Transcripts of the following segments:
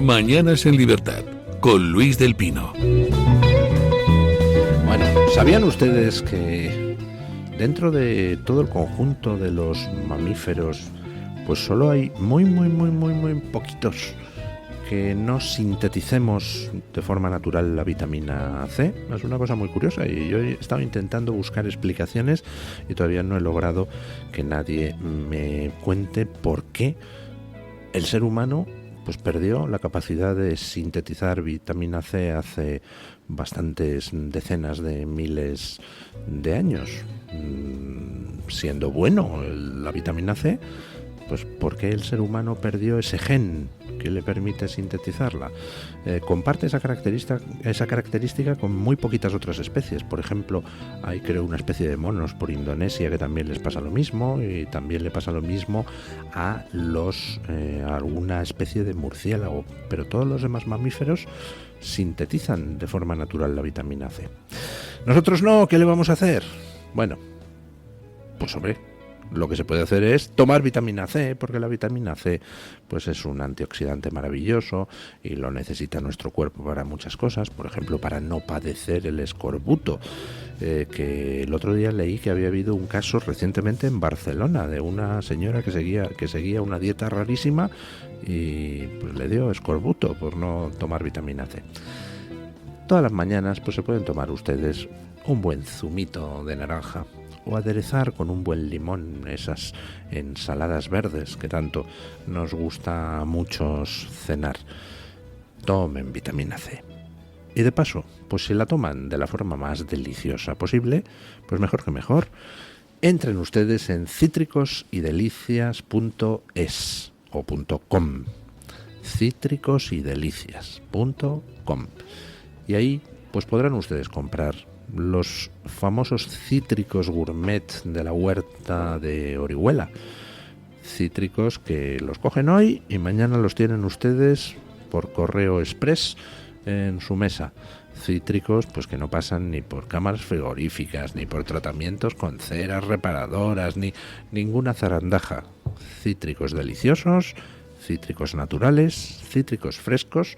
Mañanas en Libertad, con Luis del Pino. Bueno, ¿sabían ustedes que dentro de todo el conjunto de los mamíferos, pues solo hay muy poquitos que no sinteticemos de forma natural la vitamina C? Es una cosa muy curiosa y yo he estado intentando buscar explicaciones y todavía no he logrado que nadie me cuente por qué el ser humano pues perdió la capacidad de sintetizar vitamina C hace bastantes decenas de miles de años. Siendo bueno la vitamina C, pues ¿por qué el ser humano perdió ese gen que le permite sintetizarla? Comparte esa característica con muy poquitas otras especies. Por ejemplo, hay creo una especie de monos por Indonesia que también les pasa lo mismo, y también le pasa lo mismo a alguna especie de murciélago, pero todos los demás mamíferos sintetizan de forma natural la vitamina C. Nosotros no, ¿qué le vamos a hacer? Bueno, pues hombre, lo que se puede hacer es tomar vitamina C, porque la vitamina C pues es un antioxidante maravilloso y lo necesita nuestro cuerpo para muchas cosas, por ejemplo para no padecer el escorbuto, que el otro día leí que había habido un caso recientemente en Barcelona de una señora que seguía una dieta rarísima y pues le dio escorbuto por no tomar vitamina C. Todas las mañanas pues se pueden tomar ustedes un buen zumito de naranja o aderezar con un buen limón esas ensaladas verdes que tanto nos gusta a muchos cenar. Tomen vitamina C. Y de paso, pues si la toman de la forma más deliciosa posible, pues mejor que mejor. Entren ustedes en cítricosydelicias.es o .com. cítricosydelicias.com. Y ahí pues podrán ustedes comprar los famosos cítricos gourmet de la huerta de Orihuela. Cítricos que los cogen hoy y mañana los tienen ustedes por correo express en su mesa. Cítricos pues que no pasan ni por cámaras frigoríficas, ni por tratamientos con ceras reparadoras, ni ninguna zarandaja. Cítricos deliciosos, cítricos naturales, cítricos frescos.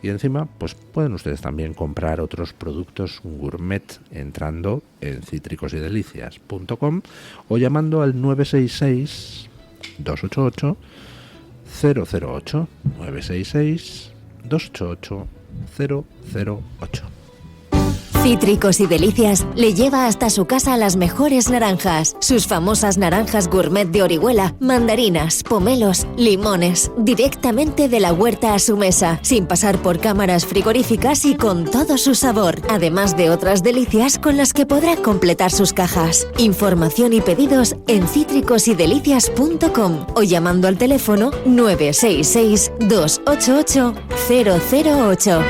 Y encima, pues pueden ustedes también comprar otros productos gourmet entrando en cítricosydelicias.com o llamando al 966-288-008, 966-288-008. Cítricos y Delicias le lleva hasta su casa las mejores naranjas, sus famosas naranjas gourmet de Orihuela, mandarinas, pomelos, limones, directamente de la huerta a su mesa, sin pasar por cámaras frigoríficas y con todo su sabor, además de otras delicias con las que podrá completar sus cajas. Información y pedidos en cítricosydelicias.com o llamando al teléfono 966-288-008.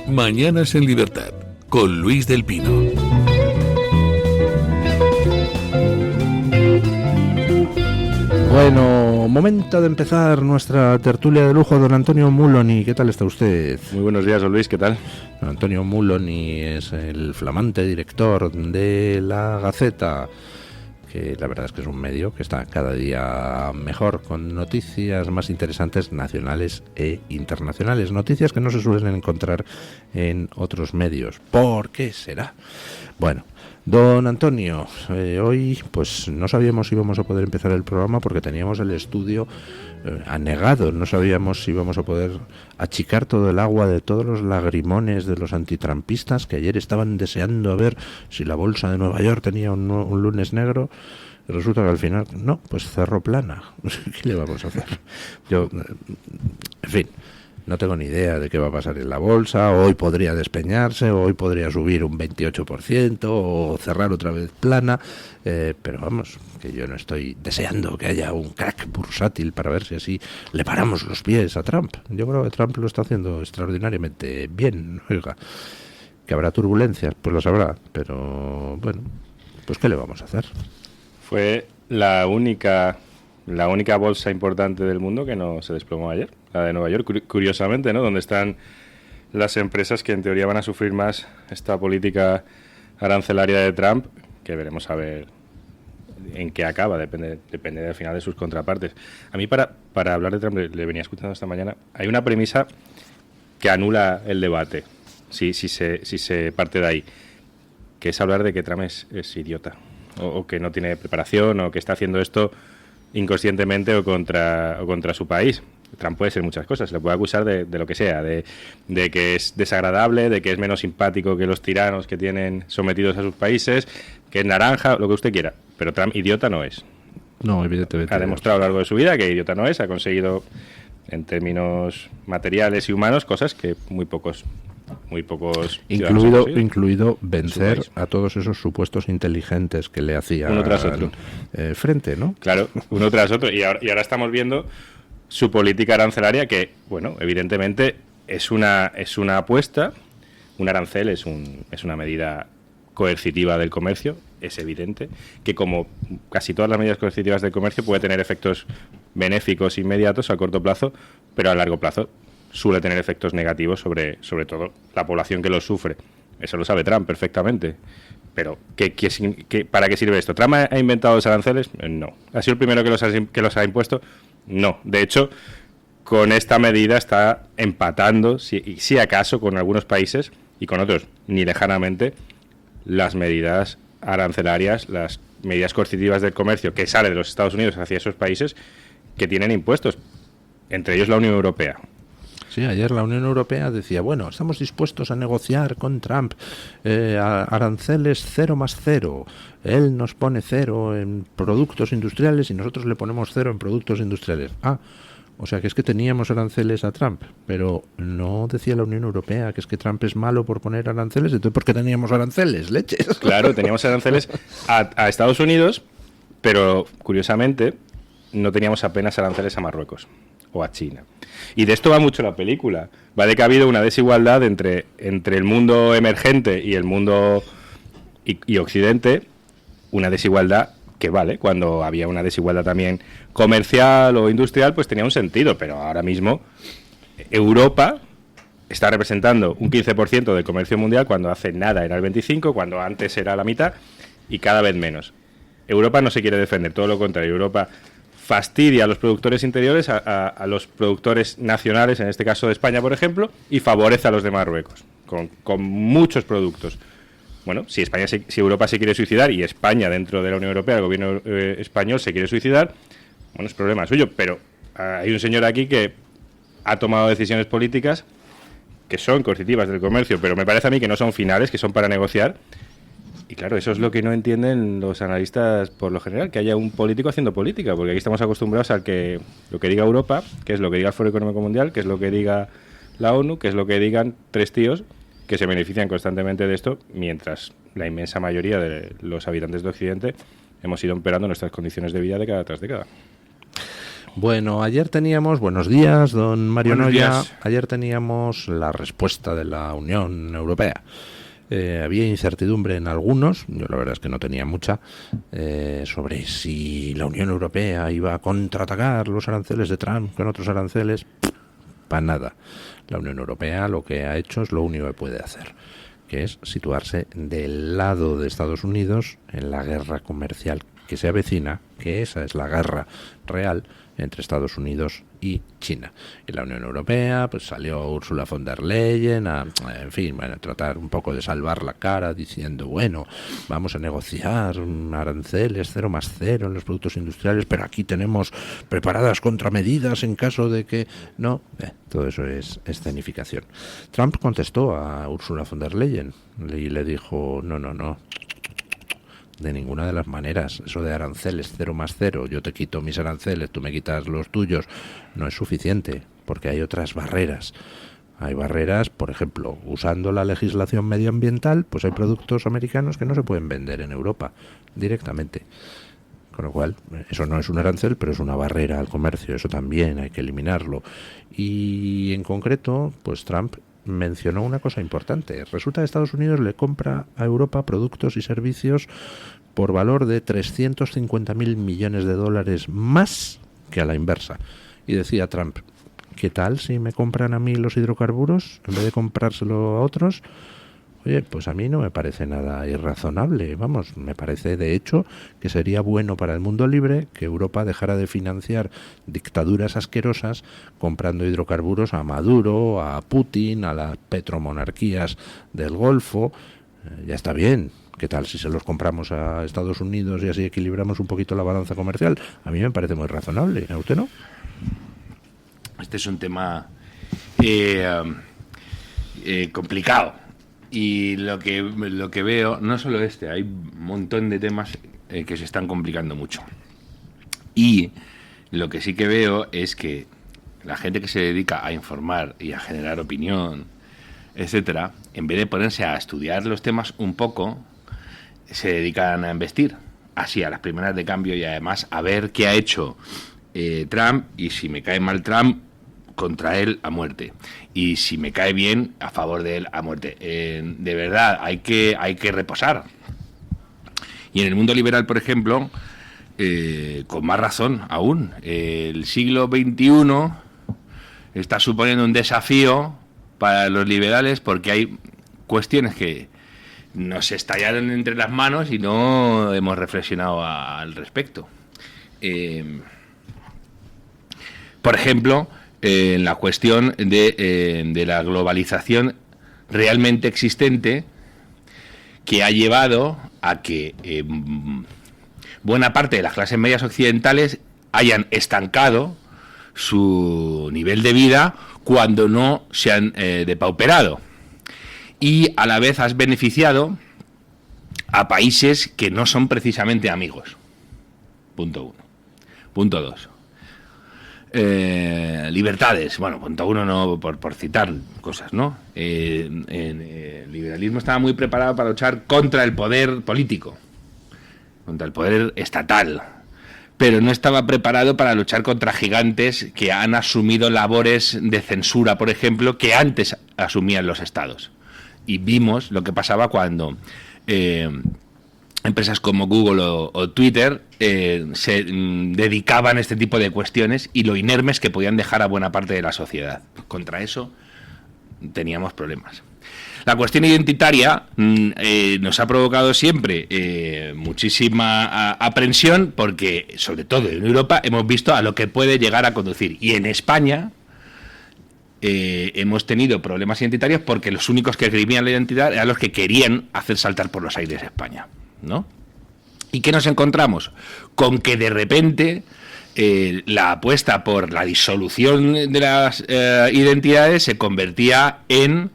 Mañanas en Libertad, con Luis del Pino. Bueno, momento de empezar nuestra tertulia de lujo. Don Antonio Muloni, ¿qué tal está usted? Muy buenos días, don Luis, ¿qué tal? Don Antonio Muloni es el flamante director de La Gaceta, que la verdad es que es un medio que está cada día mejor, con noticias más interesantes nacionales e internacionales, noticias que no se suelen encontrar en otros medios. ¿Por qué será? Bueno, don Antonio, hoy pues no sabíamos si íbamos a poder empezar el programa porque teníamos el estudio anegado, no sabíamos si íbamos a poder achicar todo el agua de todos los lagrimones de los antitrampistas que ayer estaban deseando ver si la bolsa de Nueva York tenía un lunes negro. Resulta que al final, no, pues cerró plana. ¿Qué le vamos a hacer? Yo, en fin, no tengo ni idea de qué va a pasar en la bolsa. Hoy podría despeñarse, hoy podría subir un 28% o cerrar otra vez plana. Pero vamos, que yo no estoy deseando que haya un crack bursátil para ver si así le paramos los pies a Trump. Yo creo que Trump lo está haciendo extraordinariamente bien. Oiga, que habrá turbulencias, pues lo sabrá. Pero bueno, pues ¿qué le vamos a hacer? Fue la única bolsa importante del mundo que no se desplomó ayer, la de Nueva York, curiosamente, ¿no? Donde están las empresas que en teoría van a sufrir más esta política arancelaria de Trump, que veremos a ver en qué acaba, depende al final de sus contrapartes. A mí, para hablar de Trump, le venía escuchando esta mañana, hay una premisa que anula el debate, si se parte de ahí, que es hablar de que Trump es idiota, o que no tiene preparación, o que está haciendo esto inconscientemente o contra su país. Trump puede ser muchas cosas, se le puede acusar de lo que sea, de que es desagradable, de que es menos simpático que los tiranos que tienen sometidos a sus países, que es naranja, lo que usted quiera, pero Trump idiota no es. No, evidentemente. Ha demostrado a lo largo de su vida que idiota no es, ha conseguido en términos materiales y humanos cosas que muy pocos incluido vencer a todos esos supuestos inteligentes que le hacían uno tras otro frente, ¿no? Claro, uno tras otro, y ahora estamos viendo su política arancelaria, que, bueno, evidentemente es una apuesta. Un arancel es una medida coercitiva del comercio, es evidente que, como casi todas las medidas coercitivas del comercio, puede tener efectos benéficos inmediatos a corto plazo, pero a largo plazo suele tener efectos negativos sobre todo la población que los sufre. Eso lo sabe Trump perfectamente. Pero, ¿para qué sirve esto? ¿Trump ha inventado los aranceles? No. ¿Ha sido el primero que los ha impuesto? No. De hecho, con esta medida está empatando, si acaso, con algunos países y con otros, ni lejanamente, las medidas arancelarias, las medidas coercitivas del comercio que sale de los Estados Unidos hacia esos países que tienen impuestos, entre ellos la Unión Europea. Sí, ayer la Unión Europea decía, bueno, estamos dispuestos a negociar con Trump aranceles 0+0. Él nos pone 0 en productos industriales y nosotros le ponemos 0 en productos industriales. O sea que es que teníamos aranceles a Trump, pero no decía la Unión Europea que es que Trump es malo por poner aranceles. Entonces, ¿por qué teníamos aranceles? Leches. Claro, teníamos aranceles a Estados Unidos, pero curiosamente no teníamos apenas aranceles a Marruecos o a China. Y de esto va mucho la película. Va de que ha habido una desigualdad entre el mundo emergente y el mundo y Occidente, una desigualdad que vale, cuando había una desigualdad también comercial o industrial, pues tenía un sentido, pero ahora mismo Europa está representando un 15% del comercio mundial, cuando hace nada era el 25%, cuando antes era la mitad, y cada vez menos. Europa no se quiere defender, todo lo contrario. Europa fastidia a los productores interiores, a los productores nacionales, en este caso de España, por ejemplo, y favorece a los de Marruecos, con muchos productos. Bueno, si Europa se quiere suicidar, y España, dentro de la Unión Europea, el gobierno español se quiere suicidar, bueno, es problema suyo, pero hay un señor aquí que ha tomado decisiones políticas que son coercitivas del comercio, pero me parece a mí que no son finales, que son para negociar. Y claro, eso es lo que no entienden los analistas por lo general, que haya un político haciendo política, porque aquí estamos acostumbrados a que lo que diga Europa, que es lo que diga el Foro Económico Mundial, que es lo que diga la ONU, que es lo que digan tres tíos que se benefician constantemente de esto, mientras la inmensa mayoría de los habitantes de Occidente hemos ido empeorando nuestras condiciones de vida década tras década. Bueno, ayer teníamos, buenos días, don Mario Buenos Noya, días. ayer teníamos la respuesta de la Unión Europea. Había incertidumbre en algunos, yo la verdad es que no tenía mucha, sobre si la Unión Europea iba a contraatacar los aranceles de Trump con otros aranceles. Para nada. La Unión Europea lo que ha hecho es lo único que puede hacer, que es situarse del lado de Estados Unidos en la guerra comercial que se avecina, que esa es la guerra real entre Estados Unidos y China. Y la Unión Europea, pues salió Ursula von der Leyen a tratar un poco de salvar la cara diciendo, bueno, vamos a negociar aranceles 0+0 en los productos industriales, pero aquí tenemos preparadas contramedidas en caso de que no. Todo eso es escenificación. Trump contestó a Ursula von der Leyen y le dijo, no, de ninguna de las maneras. Eso de aranceles 0+0, yo te quito mis aranceles, tú me quitas los tuyos, no es suficiente, porque hay otras barreras. Hay barreras, por ejemplo, usando la legislación medioambiental, pues hay productos americanos que no se pueden vender en Europa directamente. Con lo cual, eso no es un arancel, pero es una barrera al comercio, eso también hay que eliminarlo. Y en concreto, pues Trump mencionó una cosa importante. Resulta que Estados Unidos le compra a Europa productos y servicios por valor de 350.000 millones de dólares más que a la inversa. Y decía Trump, ¿qué tal si me compran a mí los hidrocarburos en vez de comprárselo a otros? Oye, pues a mí no me parece nada irrazonable. Vamos, me parece de hecho que sería bueno para el mundo libre que Europa dejara de financiar dictaduras asquerosas comprando hidrocarburos a Maduro, a Putin, a las petromonarquías del Golfo. Ya está bien. ¿Qué tal si se los compramos a Estados Unidos y así equilibramos un poquito la balanza comercial? A mí me parece muy razonable. ¿A usted no? Este es un tema complicado. Y lo que veo, no solo hay un montón de temas que se están complicando mucho. Y lo que sí que veo es que la gente que se dedica a informar y a generar opinión, etcétera, en vez de ponerse a estudiar los temas un poco, se dedican a embestir, así a las primeras de cambio, y además a ver qué ha hecho Trump, y si me cae mal Trump, contra él a muerte, y si me cae bien, a favor de él a muerte. De verdad, hay que reposar. Y en el mundo liberal, por ejemplo, con más razón aún, el siglo XXI está suponiendo un desafío para los liberales, porque hay cuestiones que nos estallaron entre las manos y no hemos reflexionado al respecto. Por ejemplo, en la cuestión de la globalización realmente existente, que ha llevado a que buena parte de las clases medias occidentales hayan estancado su nivel de vida cuando no se han depauperado, y a la vez has beneficiado a países que no son precisamente amigos. Punto 1. Punto 2. Libertades, bueno, punto 1 no, por citar cosas, ¿no? El liberalismo estaba muy preparado para luchar contra el poder político, contra el poder estatal, pero no estaba preparado para luchar contra gigantes que han asumido labores de censura, por ejemplo, que antes asumían los estados. Y vimos lo que pasaba cuando empresas como Google o Twitter se dedicaban a este tipo de cuestiones, y lo inermes que podían dejar a buena parte de la sociedad. Contra eso teníamos problemas. La cuestión identitaria nos ha provocado siempre muchísima aprensión, porque, sobre todo en Europa, hemos visto a lo que puede llegar a conducir. Y en España hemos tenido problemas identitarios porque los únicos que esgrimían la identidad eran los que querían hacer saltar por los aires a España, ¿no? ¿Y qué nos encontramos? Con que de repente la apuesta por la disolución de las identidades se convertía en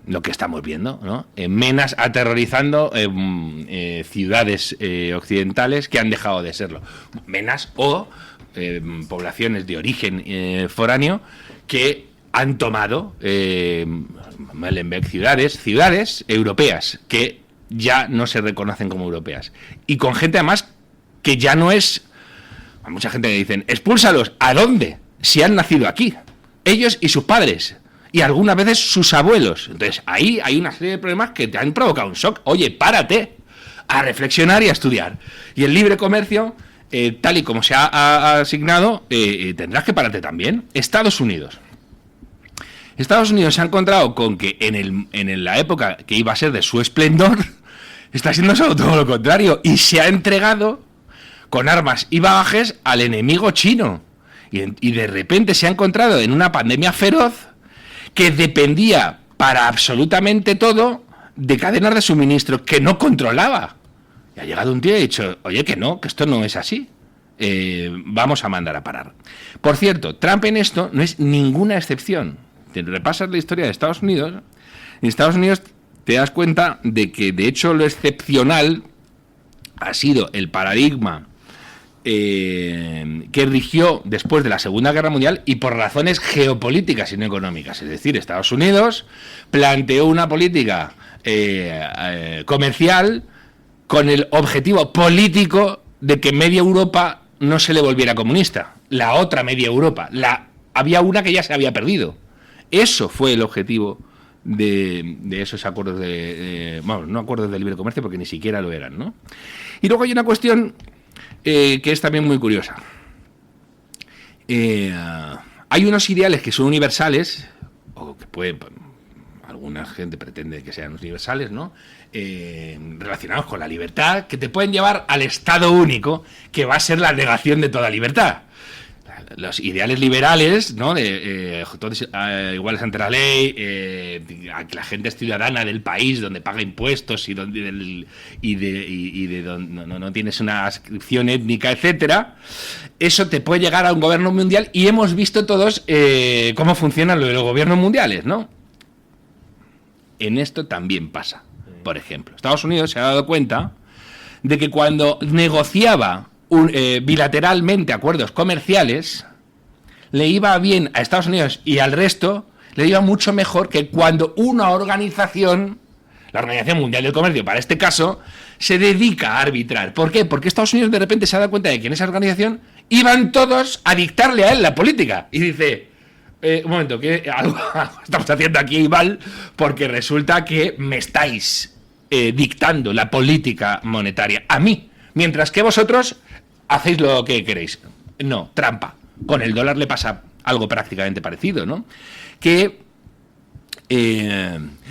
lo que estamos viendo, ¿no? En menas aterrorizando ciudades occidentales que han dejado de serlo. Menas o poblaciones de origen foráneo que han tomado Molenbeek, ciudades europeas que ya no se reconocen como europeas, y con gente además que ya no es, a mucha gente le dicen, expúlsalos. ¿A dónde? Si han nacido aquí, ellos y sus padres, y algunas veces sus abuelos. Entonces ahí hay una serie de problemas que te han provocado un shock. Oye, párate a reflexionar y a estudiar. Y el libre comercio, tal y como se ha asignado, tendrás que pararte también. Estados Unidos se ha encontrado con que en la época que iba a ser de su esplendor, está siendo solo todo lo contrario, y se ha entregado con armas y bagajes al enemigo chino. Y de repente se ha encontrado en una pandemia feroz que dependía para absolutamente todo de cadenas de suministro que no controlaba. Y ha llegado un tío y ha dicho, oye, que no, que esto no es así. Vamos a mandar a parar. Por cierto, Trump en esto no es ninguna excepción. Te repasas la historia de Estados Unidos, en Estados Unidos te das cuenta de que, de hecho, lo excepcional ha sido el paradigma que rigió después de la Segunda Guerra Mundial, y por razones geopolíticas y no económicas. Es decir, Estados Unidos planteó una política comercial con el objetivo político de que media Europa no se le volviera comunista. La otra media Europa, había una que ya se había perdido. Eso fue el objetivo de esos acuerdos bueno, no acuerdos de libre comercio, porque ni siquiera lo eran, ¿no? Y luego hay una cuestión que es también muy curiosa. Hay unos ideales que son universales, o que alguna gente pretende que sean universales, ¿no? Relacionados con la libertad, que te pueden llevar al Estado único, que va a ser la negación de toda libertad. Los ideales liberales, ¿no? Todos iguales ante la ley, que la gente es ciudadana del país donde paga impuestos y donde no tienes una adscripción étnica, etcétera. Eso te puede llegar a un gobierno mundial, y hemos visto todos cómo funcionan los gobiernos mundiales, ¿no? En esto también pasa. Por ejemplo, Estados Unidos se ha dado cuenta de que cuando negociaba bilateralmente acuerdos comerciales, le iba bien a Estados Unidos y al resto, le iba mucho mejor que cuando una organización, la Organización Mundial del Comercio, para este caso, se dedica a arbitrar. ¿Por qué? Porque Estados Unidos de repente se ha dado cuenta de que en esa organización iban todos a dictarle a él la política. Y dice, un momento, que algo estamos haciendo aquí mal, porque resulta que me estáis dictando la política monetaria a mí, mientras que vosotros hacéis lo que queréis. No, trampa. Con el dólar le pasa algo prácticamente parecido, ¿no? Que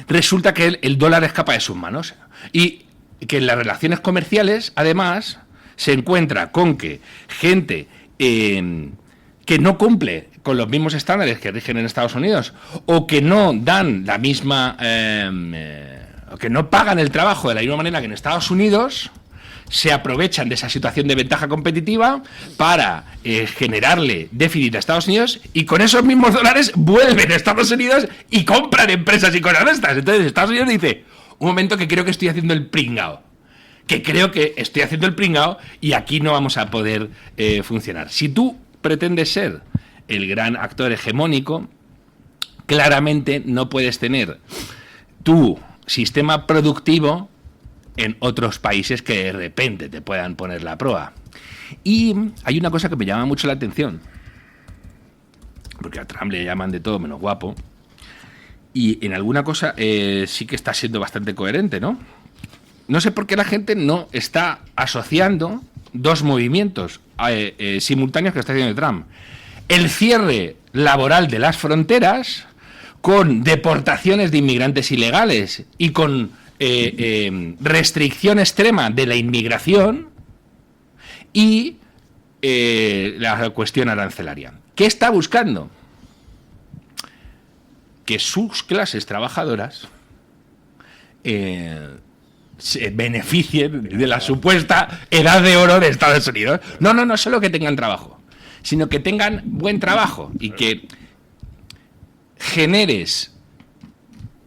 resulta que el dólar escapa de sus manos, y que en las relaciones comerciales, además, se encuentra con que gente que no cumple con los mismos estándares que rigen en Estados Unidos, o que no dan la misma, o que no pagan el trabajo de la misma manera que en Estados Unidos, se aprovechan de esa situación de ventaja competitiva para generarle déficit a Estados Unidos, y con esos mismos dólares vuelven a Estados Unidos y compran empresas y cosas de estas. Entonces Estados Unidos dice, un momento, que creo que estoy haciendo el pringao. Y aquí no vamos a poder funcionar. Si tú pretendes ser el gran actor hegemónico, claramente no puedes tener tu sistema productivo en otros países que de repente te puedan poner la proa. Y hay una cosa que me llama mucho la atención, porque a Trump le llaman de todo menos guapo, y en alguna cosa sí que está siendo bastante coherente, ¿no? No sé por qué la gente no está asociando dos movimientos simultáneos que está haciendo Trump: el cierre laboral de las fronteras, con deportaciones de inmigrantes ilegales y con restricción extrema de la inmigración, y la cuestión arancelaria. ¿Qué está buscando? Que sus clases trabajadoras se beneficien de la supuesta edad de oro de Estados Unidos. No solo que tengan trabajo, sino que tengan buen trabajo, y que generes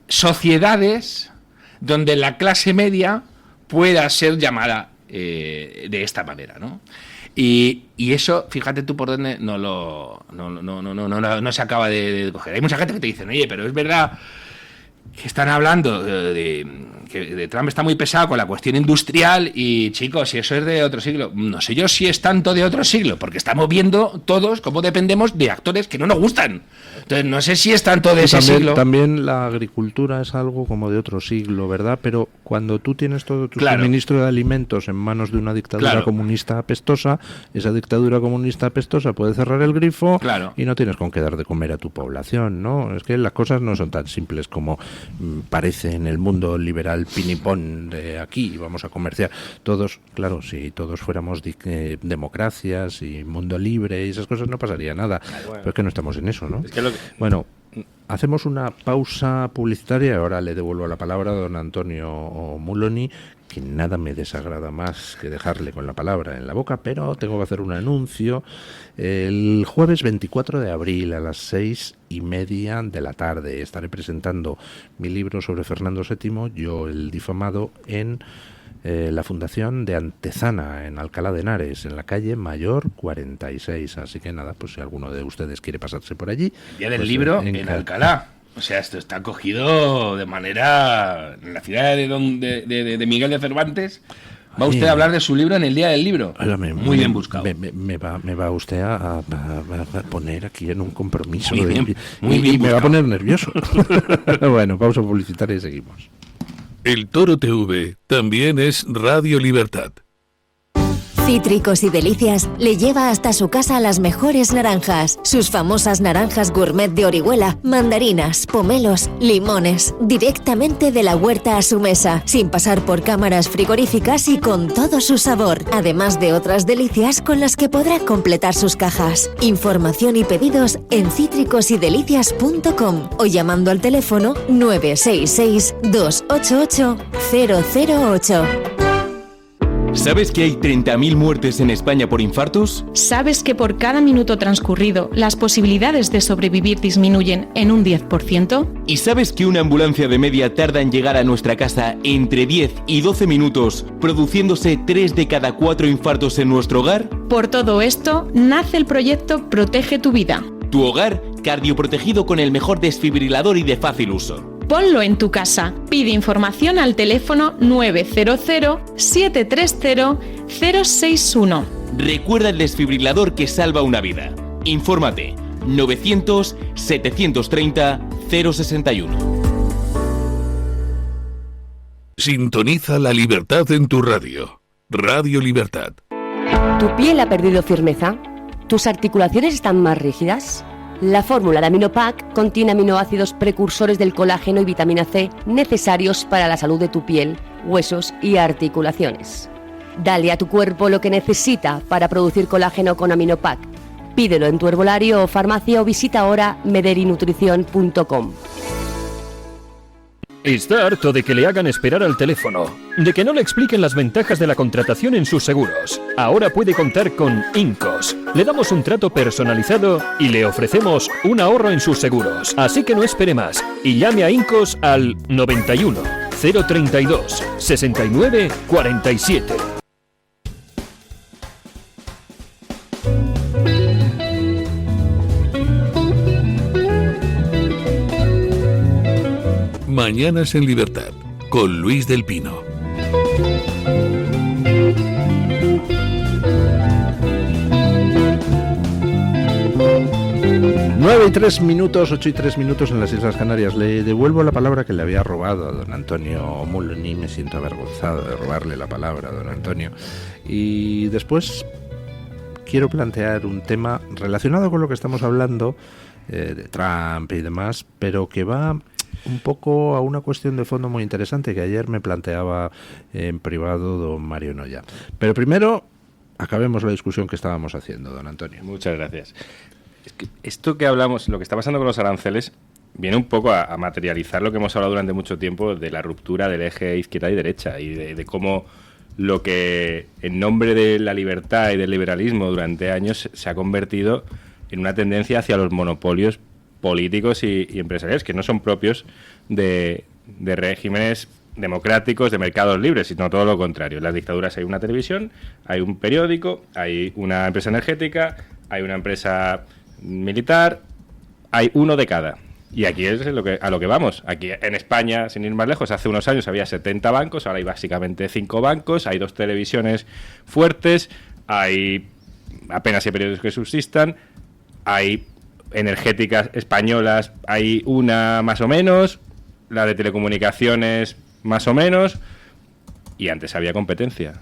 sociedades donde la clase media pueda ser llamada de esta manera, ¿no? Y eso, fíjate tú por dónde no se acaba de coger. Hay mucha gente que te dice, oye, pero es verdad que están hablando que Trump está muy pesado con la cuestión industrial, y chicos, si eso es de otro siglo. No sé yo si es tanto de otro siglo, porque estamos viendo todos cómo dependemos de actores que no nos gustan. Entonces no sé si es tanto de ese siglo. También la agricultura es algo como de otro siglo, ¿verdad? Pero cuando tú tienes todo tu suministro de alimentos en manos de una dictadura comunista apestosa, esa dictadura comunista apestosa puede cerrar el grifo y no tienes con qué dar de comer a tu población, ¿no? Es que las cosas no son tan simples como parece en el mundo liberal pinipón de aquí, vamos a comerciar. Todos, claro, si todos fuéramos democracias y mundo libre y esas cosas, no pasaría nada. Pero es que no estamos en eso, ¿no? Es que Bueno, hacemos una pausa publicitaria y ahora le devuelvo la palabra a don Antonio Muloni, que nada me desagrada más que dejarle con la palabra en la boca, pero tengo que hacer un anuncio. El jueves 24 de abril a las 6:30 de la tarde estaré presentando mi libro sobre Fernando VII, Yo el difamado, en la Fundación de Antezana, en Alcalá de Henares, en la calle Mayor 46. Así que nada, pues si alguno de ustedes quiere pasarse por allí. El día del pues, libro en Alcalá. O sea, esto está cogido de manera... En la ciudad de Miguel de Cervantes, va usted a hablar de su libro en el día del libro. Muy bien buscado. Me va usted a poner aquí en un compromiso. Muy bien y me va a poner nervioso. Bueno, pausa publicitaria y seguimos. El Toro TV también es Radio Libertad. Cítricos y Delicias le lleva hasta su casa las mejores naranjas, sus famosas naranjas gourmet de Orihuela, mandarinas, pomelos, limones, directamente de la huerta a su mesa, sin pasar por cámaras frigoríficas y con todo su sabor, además de otras delicias con las que podrá completar sus cajas. Información y pedidos en cítricosydelicias.com o llamando al teléfono 966 288 008. ¿Sabes que hay 30.000 muertes en España por infartos? ¿Sabes que por cada minuto transcurrido las posibilidades de sobrevivir disminuyen en un 10%? ¿Y sabes que una ambulancia de media tarda en llegar a nuestra casa entre 10 y 12 minutos, produciéndose 3 de cada 4 infartos en nuestro hogar? Por todo esto, nace el proyecto Protege tu Vida. Tu hogar cardioprotegido con el mejor desfibrilador y de fácil uso. Ponlo en tu casa. Pide información al teléfono 900-730-061. Recuerda el desfibrilador que salva una vida. Infórmate. 900-730-061. Sintoniza la libertad en tu radio. Radio Libertad. ¿Tu piel ha perdido firmeza? ¿Tus articulaciones están más rígidas? La fórmula de Aminopac contiene aminoácidos precursores del colágeno y vitamina C necesarios para la salud de tu piel, huesos y articulaciones. Dale a tu cuerpo lo que necesita para producir colágeno con Aminopac. Pídelo en tu herbolario o farmacia o visita ahora mederinutrición.com. Está harto de que le hagan esperar al teléfono, de que no le expliquen las ventajas de la contratación en sus seguros. Ahora puede contar con Incos. Le damos un trato personalizado y le ofrecemos un ahorro en sus seguros. Así que no espere más y llame a Incos al 91 032 69 47. Mañanas en Libertad, con Luis del Pino. Nueve y 3 minutos, 8 y 3 minutos en las Islas Canarias. Le devuelvo la palabra que le había robado a don Antonio Mulny. Me siento avergonzado de robarle la palabra a don Antonio. Y después quiero plantear un tema relacionado con lo que estamos hablando, de Trump y demás, pero que va un poco a una cuestión de fondo muy interesante que ayer me planteaba en privado don Mario Noya. Pero primero, acabemos la discusión que estábamos haciendo, don Antonio. Muchas gracias. Es que esto que hablamos, lo que está pasando con los aranceles, viene un poco a materializar lo que hemos hablado durante mucho tiempo de la ruptura del eje izquierda y derecha y de cómo lo que en nombre de la libertad y del liberalismo durante años se ha convertido en una tendencia hacia los monopolios políticos y empresariales que no son propios de regímenes democráticos, de mercados libres, sino todo lo contrario. En las dictaduras hay una televisión, hay un periódico, hay una empresa energética, hay una empresa militar, hay uno de cada. Y aquí es a lo que vamos. Aquí en España, sin ir más lejos, hace unos años había 70 bancos, ahora hay básicamente 5 bancos, hay 2 televisiones fuertes, hay apenas hay periódicos que subsistan, hay energéticas españolas, hay una más o menos, la de telecomunicaciones más o menos, y antes había competencia.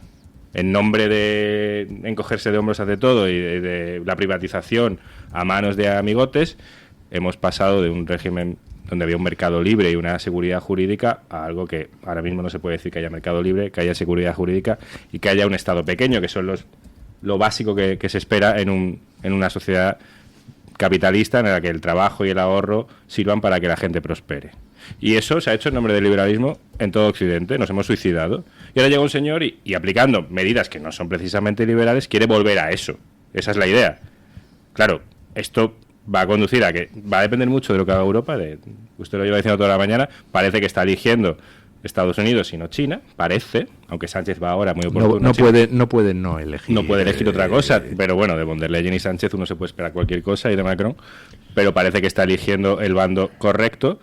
En nombre de encogerse de hombros ante todo y de la privatización a manos de amigotes, hemos pasado de un régimen donde había un mercado libre y una seguridad jurídica a algo que ahora mismo no se puede decir que haya mercado libre, que haya seguridad jurídica y que haya un Estado pequeño, que son lo básico que se espera en una sociedad capitalista en la que el trabajo y el ahorro sirvan para que la gente prospere. Y eso se ha hecho en nombre del liberalismo en todo Occidente, nos hemos suicidado. Y ahora llega un señor y aplicando medidas que no son precisamente liberales, quiere volver a eso. Esa es la idea. Claro, esto va a conducir a que va a depender mucho de lo que haga Europa. Usted lo lleva diciendo toda la mañana, parece que está eligiendo Estados Unidos y no China, parece, aunque Sánchez va ahora muy oportuno. No puede no elegir. No puede elegir otra cosa, pero bueno, de von der Leyen y Sánchez uno se puede esperar cualquier cosa, y de Macron, pero parece que está eligiendo el bando correcto,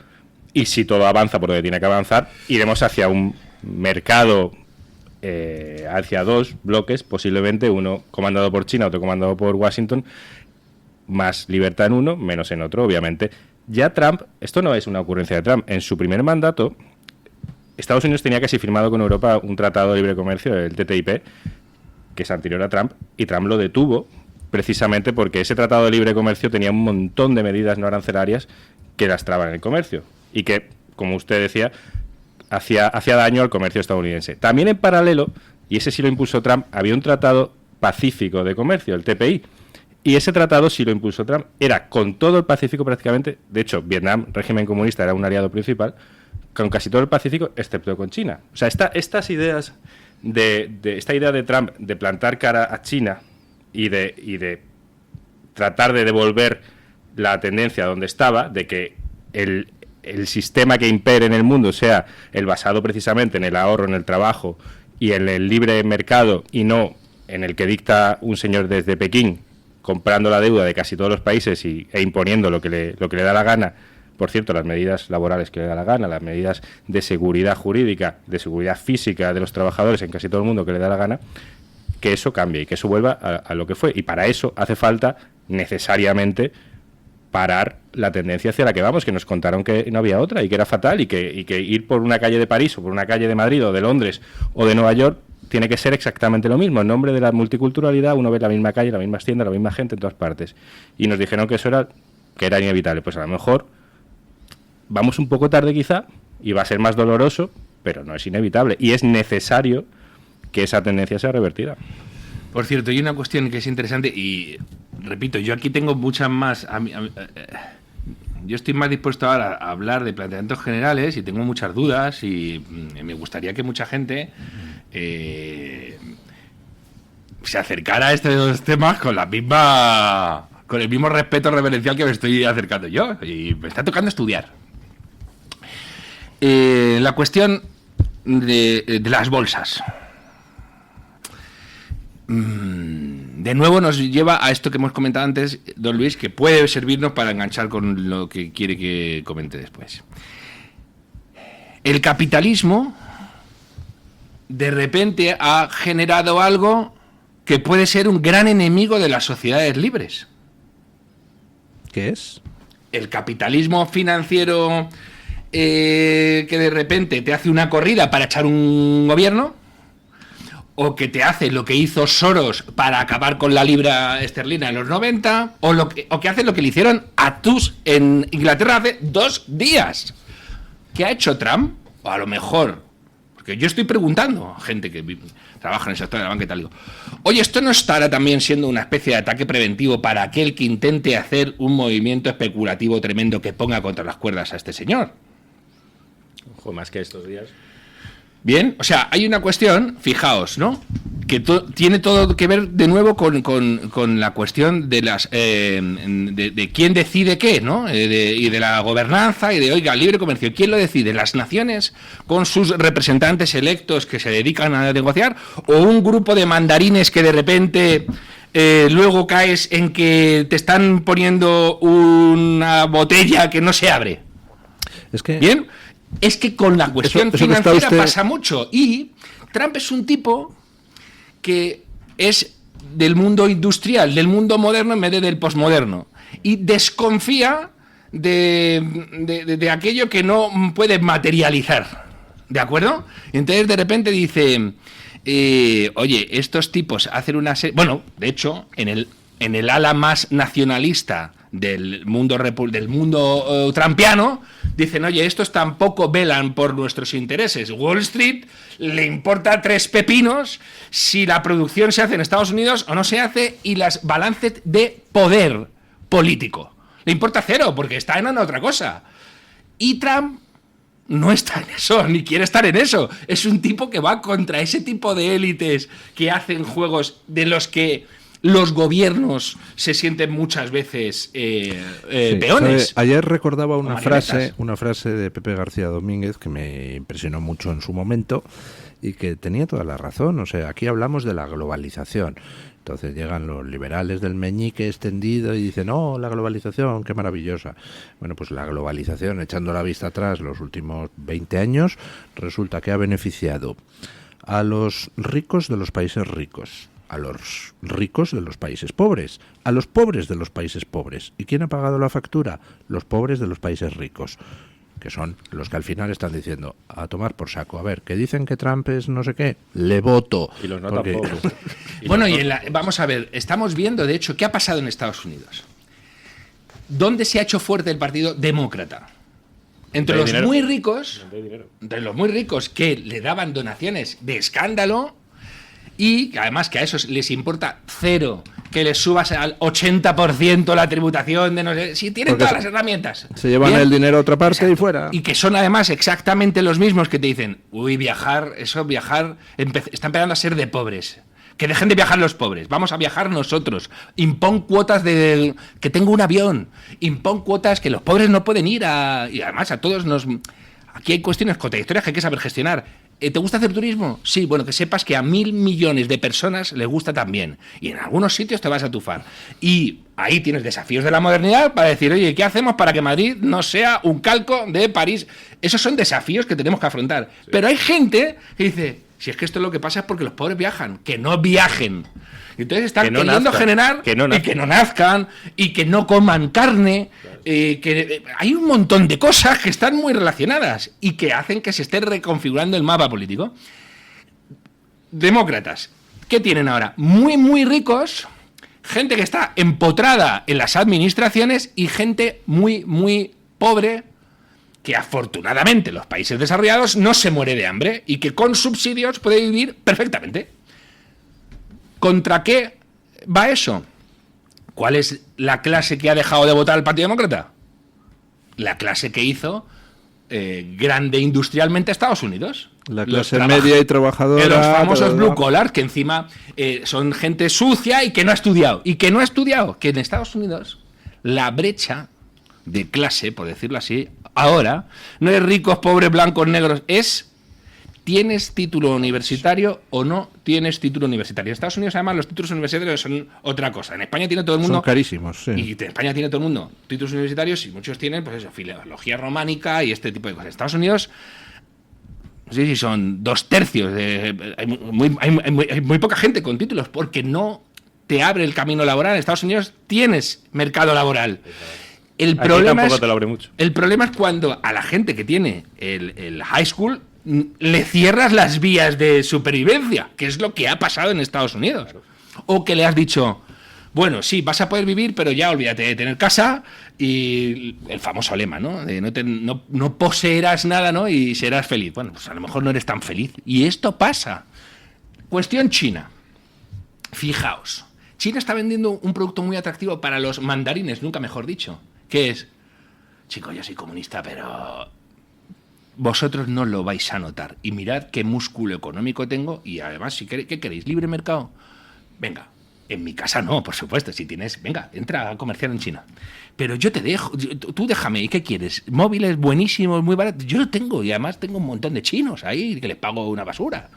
y si todo avanza por donde tiene que avanzar, iremos hacia un mercado, hacia 2 bloques, posiblemente uno comandado por China, otro comandado por Washington, más libertad en uno, menos en otro, obviamente. Ya Trump, esto no es una ocurrencia de Trump, en su primer mandato Estados Unidos tenía casi firmado con Europa un tratado de libre comercio, el TTIP, que es anterior a Trump, y Trump lo detuvo precisamente porque ese tratado de libre comercio tenía un montón de medidas no arancelarias que lastraban el comercio y que, como usted decía, hacía daño al comercio estadounidense. También en paralelo, y ese sí lo impulsó Trump, había un tratado pacífico de comercio, el TPI, y ese tratado sí lo impulsó Trump. Era con todo el Pacífico prácticamente, de hecho, Vietnam, régimen comunista, era un aliado principal, con casi todo el Pacífico, excepto con China. O sea, estas ideas esta idea de Trump de plantar cara a China y de tratar de devolver la tendencia donde estaba, de que el sistema que impere en el mundo sea el basado precisamente en el ahorro, en el trabajo y en el libre mercado, y no en el que dicta un señor desde Pekín, comprando la deuda de casi todos los países e imponiendo lo que le da la gana. Por cierto, las medidas laborales que le da la gana, las medidas de seguridad jurídica, de seguridad física de los trabajadores en casi todo el mundo que le da la gana, que eso cambie y que eso vuelva a lo que fue. Y para eso hace falta necesariamente parar la tendencia hacia la que vamos, que nos contaron que no había otra y que era fatal, y que ir por una calle de París o por una calle de Madrid o de Londres o de Nueva York tiene que ser exactamente lo mismo. En nombre de la multiculturalidad uno ve la misma calle, la misma tienda, la misma gente en todas partes. Y nos dijeron que eso era inevitable. Pues a lo mejor vamos un poco tarde quizá y va a ser más doloroso, pero no es inevitable. Y es necesario que esa tendencia sea revertida. Por cierto, hay una cuestión que es interesante y, repito, yo aquí tengo muchas más... yo estoy más dispuesto ahora a hablar de planteamientos generales y tengo muchas dudas y me gustaría que mucha gente se acercara a estos temas con el mismo respeto reverencial que me estoy acercando yo. Y me está tocando estudiar. La cuestión de las bolsas. De nuevo nos lleva a esto que hemos comentado antes, don Luis, que puede servirnos para enganchar con lo que quiere que comente después. El capitalismo de repente ha generado algo que puede ser un gran enemigo de las sociedades libres. ¿Qué es? El capitalismo financiero que de repente te hace una corrida para echar un gobierno, o que te hace lo que hizo Soros para acabar con la libra esterlina en los 90, o que hace lo que le hicieron a Tusk en Inglaterra hace 2 días. ¿Qué ha hecho Trump? O a lo mejor, porque yo estoy preguntando a gente que trabaja en el sector de la banca y tal, digo, oye, ¿esto no estará también siendo una especie de ataque preventivo para aquel que intente hacer un movimiento especulativo tremendo que ponga contra las cuerdas a este señor? Ojo, más que estos días. Bien, o sea, hay una cuestión, fijaos, ¿no? Que tiene todo que ver de nuevo con la cuestión de las de quién decide qué, ¿no? Y de la gobernanza y de, oiga, libre comercio. ¿Quién lo decide? ¿Las naciones con sus representantes electos que se dedican a negociar? ¿O un grupo de mandarines que de repente luego caes en que te están poniendo una botella que no se abre? Es que... Bien. Es que con la cuestión financiera pasa mucho. Y Trump es un tipo que es del mundo industrial, del mundo moderno en vez del posmoderno. Y desconfía de aquello que no puede materializar. ¿De acuerdo? Y entonces de repente dice, oye, estos tipos hacen una serie... Bueno, de hecho, en el ala más nacionalista del mundo trumpiano, dicen, oye, estos tampoco velan por nuestros intereses. Wall Street le importa 3 pepinos si la producción se hace en Estados Unidos o no se hace, y las balances de poder político. Le importa 0 porque está en otra cosa. Y Trump no está en eso, ni quiere estar en eso. Es un tipo que va contra ese tipo de élites que hacen juegos de los que los gobiernos se sienten muchas veces peones. ¿Sabe? Ayer recordaba una frase de Pepe García Domínguez que me impresionó mucho en su momento y que tenía toda la razón. O sea, aquí hablamos de la globalización. Entonces llegan los liberales del meñique extendido y dicen, oh, la globalización, qué maravillosa. Bueno, pues la globalización, echando la vista atrás los últimos 20 años, resulta que ha beneficiado a los ricos de los países ricos, a los ricos de los países pobres, a los pobres de los países pobres. ¿Y quién ha pagado la factura? Los pobres de los países ricos. que son los que al final están diciendo a tomar por saco. A ver, que dicen que Trump es no sé qué, le voto. Y los no porque... tampoco. Bueno, vamos a ver, estamos viendo, de hecho, qué ha pasado en Estados Unidos. ¿Dónde se ha hecho fuerte el Partido Demócrata? Entre los muy ricos, que le daban donaciones de escándalo y además que a esos les importa cero que les subas al 80% la tributación de no sé, si tienen porque todas las herramientas. Se llevan Bien. el dinero a otra parte. Exacto. Y fuera. Y que son además exactamente los mismos que te dicen, uy, viajar, está empezando a ser de pobres. Que dejen de viajar los pobres, vamos a viajar nosotros. Impón cuotas de que tengo un avión, impón cuotas que los pobres no pueden ir a... Y además a todos nos... Aquí hay cuestiones contradictorias que hay que saber gestionar. ¿Te gusta hacer turismo? Sí, bueno, que sepas que a 1.000 millones de personas les gusta también. Y en algunos sitios te vas a tufar. Y ahí tienes desafíos de la modernidad para decir, oye, ¿qué hacemos para que Madrid no sea un calco de París? Esos son desafíos que tenemos que afrontar. Sí. Pero hay gente que dice, si es que esto es lo que pasa es porque los pobres viajan, que no viajen. Entonces están queriendo generar que no nazcan y que no coman carne. Que hay un montón de cosas que están muy relacionadas y que hacen que se esté reconfigurando el mapa político. Demócratas, ¿qué tienen ahora? Muy, muy ricos, gente que está empotrada en las administraciones y gente muy, muy pobre que afortunadamente en los países desarrollados no se muere de hambre y que con subsidios puede vivir perfectamente. ¿Contra qué va eso? ¿Cuál es la clase que ha dejado de votar al Partido Demócrata? La clase que hizo grande industrialmente Estados Unidos. La clase media y trabajadora. Los famosos blue collar, que encima son gente sucia y que no ha estudiado. Que en Estados Unidos la brecha de clase, por decirlo así, ahora no es ricos, pobres, blancos, negros, es... ¿Tienes título universitario o no tienes título universitario? En Estados Unidos, además, los títulos universitarios son otra cosa. En España tiene todo el mundo... Son carísimos, sí. Y en España tiene todo el mundo títulos universitarios y muchos tienen, pues eso, filología románica y este tipo de cosas. En Estados Unidos, no sé si son 2/3. Hay muy poca gente con títulos porque no te abre el camino laboral. En Estados Unidos tienes mercado laboral. El problema es cuando a la gente que tiene el high school le cierras las vías de supervivencia, que es lo que ha pasado en Estados Unidos. O que le has dicho, bueno, sí, vas a poder vivir, pero ya olvídate de tener casa y el famoso lema, ¿no? De no poseerás nada, ¿no? Y serás feliz. Bueno, pues a lo mejor no eres tan feliz. Y esto pasa. Cuestión China. Fijaos, China está vendiendo un producto muy atractivo para los mandarines, nunca mejor dicho, que es, chicos, yo soy comunista, pero... vosotros no lo vais a notar. Y mirad qué músculo económico tengo. Y además, si queréis, ¿qué queréis? ¿Libre mercado? Venga, en mi casa no, por supuesto. Si tienes, venga, entra a comerciar en China. Pero yo te dejo, tú déjame. ¿Y qué quieres? Móviles buenísimos, muy baratos. Yo lo tengo y además tengo un montón de chinos ahí que les pago una basura.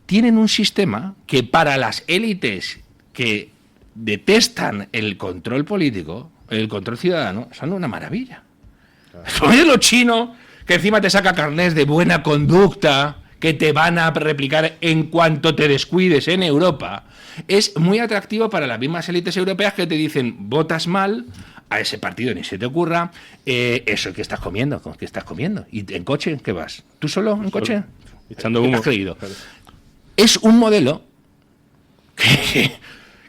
Tienen un sistema que para las élites que detestan el control político, el control ciudadano, son una maravilla. Oye, lo chino, que encima te saca carnés de buena conducta, que te van a replicar en cuanto te descuides en Europa, es muy atractivo para las mismas élites europeas que te dicen, votas mal, a ese partido ni se te ocurra, eso que estás comiendo, ¿qué estás comiendo? ¿Y en coche qué vas? ¿Tú solo en coche? Echando humo. ¿Te has creído? Es un modelo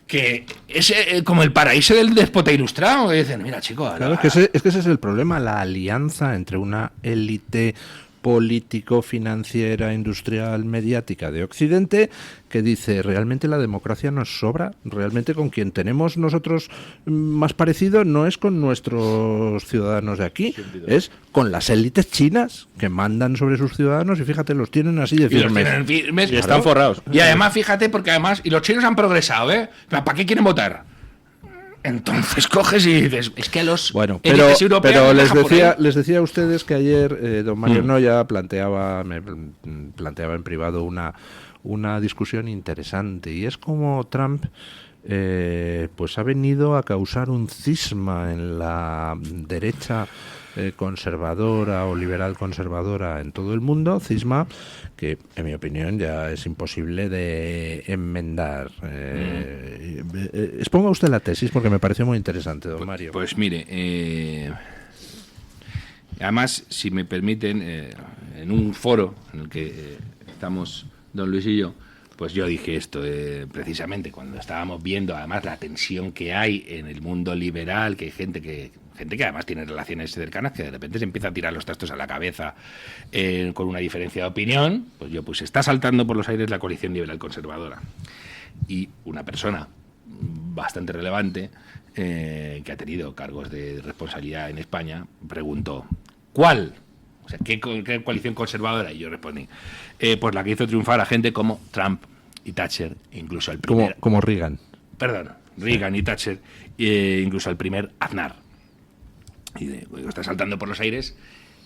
que es como el paraíso del déspota ilustrado. Que dicen, mira, chico... Claro, es que ese es el problema, la alianza entre una élite político, financiera, industrial, mediática de Occidente, que dice, realmente la democracia nos sobra, realmente con quien tenemos nosotros más parecido no es con nuestros ciudadanos de aquí, es con las élites chinas que mandan sobre sus ciudadanos y fíjate, los tienen así de firmes. Y están forrados. Y además, fíjate, porque además, y los chinos han progresado, ¿eh? ¿Para qué quieren votar? Entonces coges y dices, es que los élites europeos... Pero les decía a ustedes que ayer don Mario Noya me planteaba en privado una discusión interesante, y es como Trump pues ha venido a causar un cisma en la derecha conservadora o liberal conservadora en todo el mundo, cisma que en mi opinión ya es imposible de enmendar. Exponga usted la tesis porque me pareció muy interesante, don Mario. Pues mire, Además, si me permiten, en un foro en el que estamos don Luis y yo, pues yo dije esto, precisamente, cuando estábamos viendo además la tensión que hay en el mundo liberal, que hay gente que además tiene relaciones cercanas, que de repente se empieza a tirar los trastos a la cabeza con una diferencia de opinión, pues yo puse, está saltando por los aires la coalición liberal conservadora. Y una persona bastante relevante, que ha tenido cargos de responsabilidad en España, preguntó, ¿cuál? O sea, ¿qué coalición conservadora? Y yo respondí, pues la que hizo triunfar a gente como Trump y Thatcher, incluso el primer... Como Reagan. Perdón, Reagan y Thatcher, incluso el primer Aznar. Y está saltando por los aires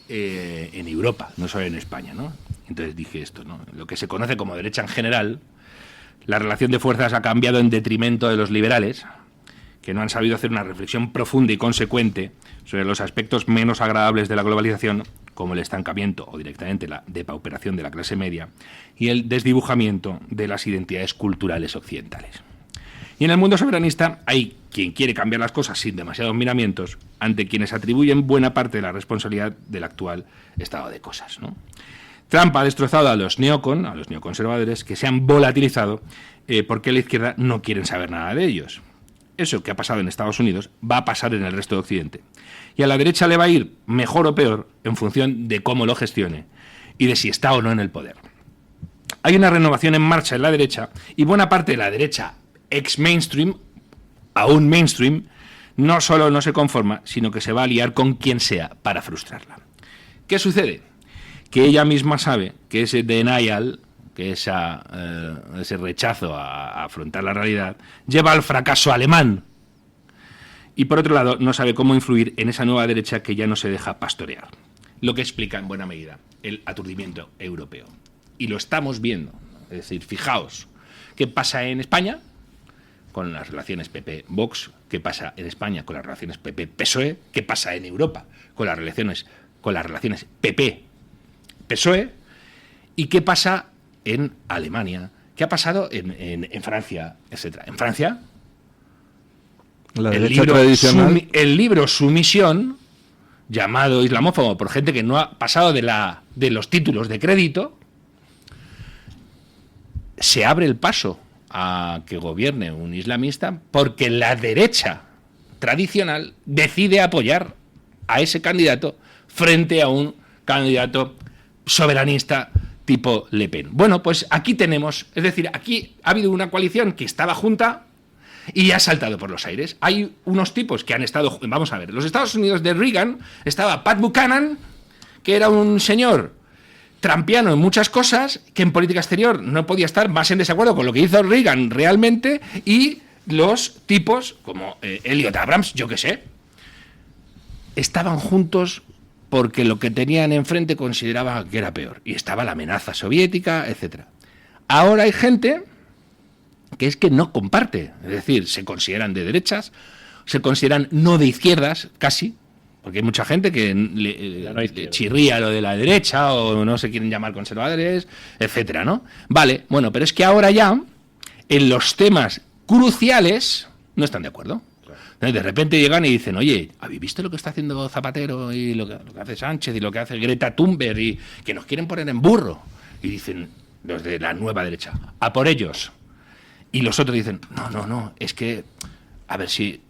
en Europa, no solo en España, ¿no? Entonces dije esto, ¿no? Lo que se conoce como derecha en general, la relación de fuerzas ha cambiado en detrimento de los liberales, que no han sabido hacer una reflexión profunda y consecuente sobre los aspectos menos agradables de la globalización, como el estancamiento o directamente la depauperación de la clase media y el desdibujamiento de las identidades culturales occidentales. Y en el mundo soberanista hay quien quiere cambiar las cosas sin demasiados miramientos, ante quienes atribuyen buena parte de la responsabilidad del actual estado de cosas, ¿no? Trump ha destrozado a los neoconservadores, que se han volatilizado porque la izquierda no quieren saber nada de ellos. Eso que ha pasado en Estados Unidos va a pasar en el resto de Occidente. Y a la derecha le va a ir mejor o peor en función de cómo lo gestione y de si está o no en el poder. Hay una renovación en marcha en la derecha y buena parte de la derecha ex-mainstream, aún mainstream, no solo no se conforma, sino que se va a aliar con quien sea para frustrarla. ¿Qué sucede? Que ella misma sabe que ese denial, que ese rechazo a afrontar la realidad, lleva al fracaso alemán. Y por otro lado, no sabe cómo influir en esa nueva derecha que ya no se deja pastorear. Lo que explica en buena medida el aturdimiento europeo. Y lo estamos viendo. Es decir, fijaos, ¿qué pasa en España con las relaciones PP-Vox? ¿Qué pasa en España con las relaciones PP-PSOE? ¿Qué pasa en Europa con las relaciones PP-PSOE? ¿Y qué pasa en Alemania? ¿Qué ha pasado en Francia, etcétera? En Francia, la derecha tradicional. El libro Sumisión, llamado islamófobo por gente que no ha pasado de los títulos de crédito, se abre el paso a que gobierne un islamista porque la derecha tradicional decide apoyar a ese candidato frente a un candidato soberanista tipo Le Pen. Bueno, pues aquí tenemos, es decir, aquí ha habido una coalición que estaba junta y ha saltado por los aires. Hay unos tipos que han estado... Vamos a ver, los Estados Unidos de Reagan estaba Pat Buchanan, que era un señor trumpiano en muchas cosas, que en política exterior no podía estar más en desacuerdo con lo que hizo Reagan realmente, y los tipos como Elliot Abrams, yo qué sé, estaban juntos porque lo que tenían enfrente consideraban que era peor, y estaba la amenaza soviética, etcétera. Ahora hay gente que es que no comparte, es decir, se consideran de derechas, se consideran no de izquierdas, casi, porque hay mucha gente que le chirría lo de la derecha o no se quieren llamar conservadores, etcétera, ¿no? Vale, bueno, pero es que ahora ya, en los temas cruciales, no están de acuerdo. De repente llegan y dicen, oye, ¿habéis visto lo que está haciendo Zapatero y lo que hace Sánchez y lo que hace Greta Thunberg y que nos quieren poner en burro? Y dicen los de la nueva derecha, a por ellos. Y los otros dicen, no, es que, a ver si,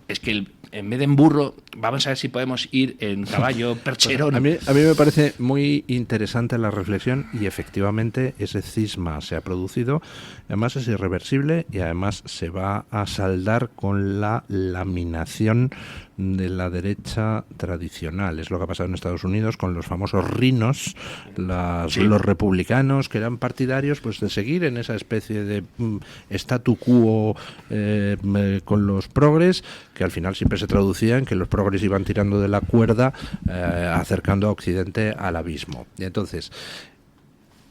es que en vez de en burro, vamos a ver si podemos ir en caballo percherón. A mí me parece muy interesante la reflexión y efectivamente ese cisma se ha producido, además es irreversible y además se va a saldar con la laminación de la derecha tradicional. Es lo que ha pasado en Estados Unidos con los famosos rhinos, los republicanos que eran partidarios pues de seguir en esa especie de statu quo con los progres, que al final siempre se traducía en que los progres iban tirando de la cuerda acercando a Occidente al abismo. Y entonces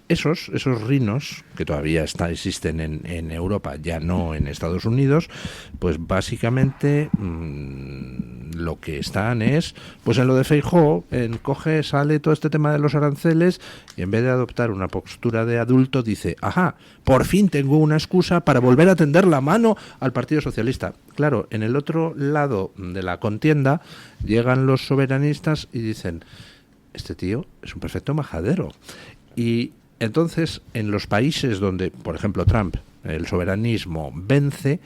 esos rhinos, que todavía existen en Europa, ya no en Estados Unidos, pues básicamente lo que están es, pues en lo de Feijóo, sale todo este tema de los aranceles y en vez de adoptar una postura de adulto dice, ajá, por fin tengo una excusa para volver a tender la mano al Partido Socialista. Claro, en el otro lado de la contienda llegan los soberanistas y dicen, este tío es un perfecto majadero. Y entonces, en los países donde, por ejemplo, Trump, el soberanismo vence,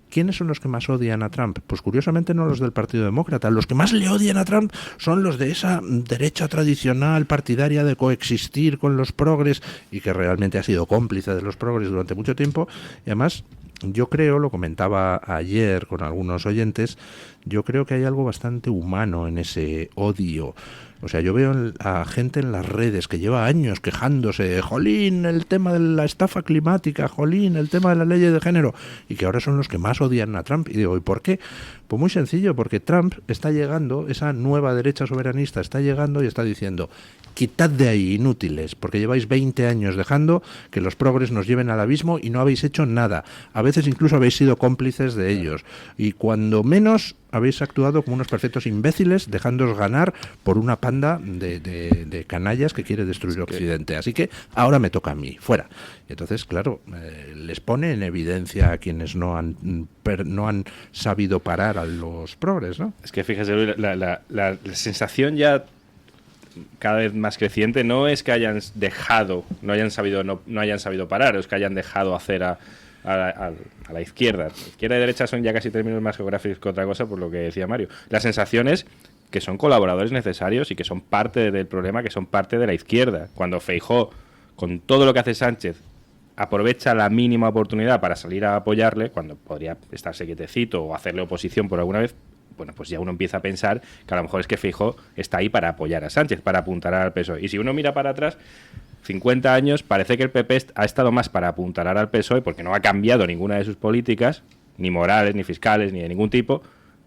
¿quiénes son los que más odian a Trump? Pues curiosamente no los del Partido Demócrata. Los que más le odian a Trump son los de esa derecha tradicional partidaria de coexistir con los progres y que realmente ha sido cómplice de los progres durante mucho tiempo. Y además, yo creo, lo comentaba ayer con algunos oyentes, yo creo que hay algo bastante humano en ese odio. O sea, yo veo a gente en las redes que lleva años quejándose, jolín, el tema de la estafa climática, jolín, el tema de la ley de género, y que ahora son los que más odian a Trump. Y digo, ¿y por qué? Pues muy sencillo, porque Trump está llegando, esa nueva derecha soberanista está llegando y está diciendo, quitad de ahí, inútiles, porque lleváis 20 años dejando que los progres nos lleven al abismo y no habéis hecho nada. A veces incluso habéis sido cómplices de ellos. Y cuando menos habéis actuado como unos perfectos imbéciles, dejándoos ganar por una panda de canallas que quiere destruir Occidente. Así que ahora me toca a mí, fuera. Y entonces, claro, les pone en evidencia a quienes no han sabido parar a los progres, ¿no? Es que fíjese, la sensación ya cada vez más creciente no es que hayan dejado, no hayan sabido parar, es que hayan dejado hacer a la izquierda. Izquierda y derecha son ya casi términos más geográficos que otra cosa, por lo que decía Mario. La sensación es que son colaboradores necesarios y que son parte del problema, que son parte de la izquierda. Cuando Feijóo, con todo lo que hace Sánchez, aprovecha la mínima oportunidad para salir a apoyarle, cuando podría estarse quietecito o hacerle oposición por alguna vez, bueno, pues ya uno empieza a pensar que a lo mejor es que Feijóo está ahí para apoyar a Sánchez, para apuntalar al PSOE. Y si uno mira para atrás, 50 años, parece que el PP ha estado más para apuntalar al PSOE, porque no ha cambiado ninguna de sus políticas, ni morales, ni fiscales, ni de ningún tipo,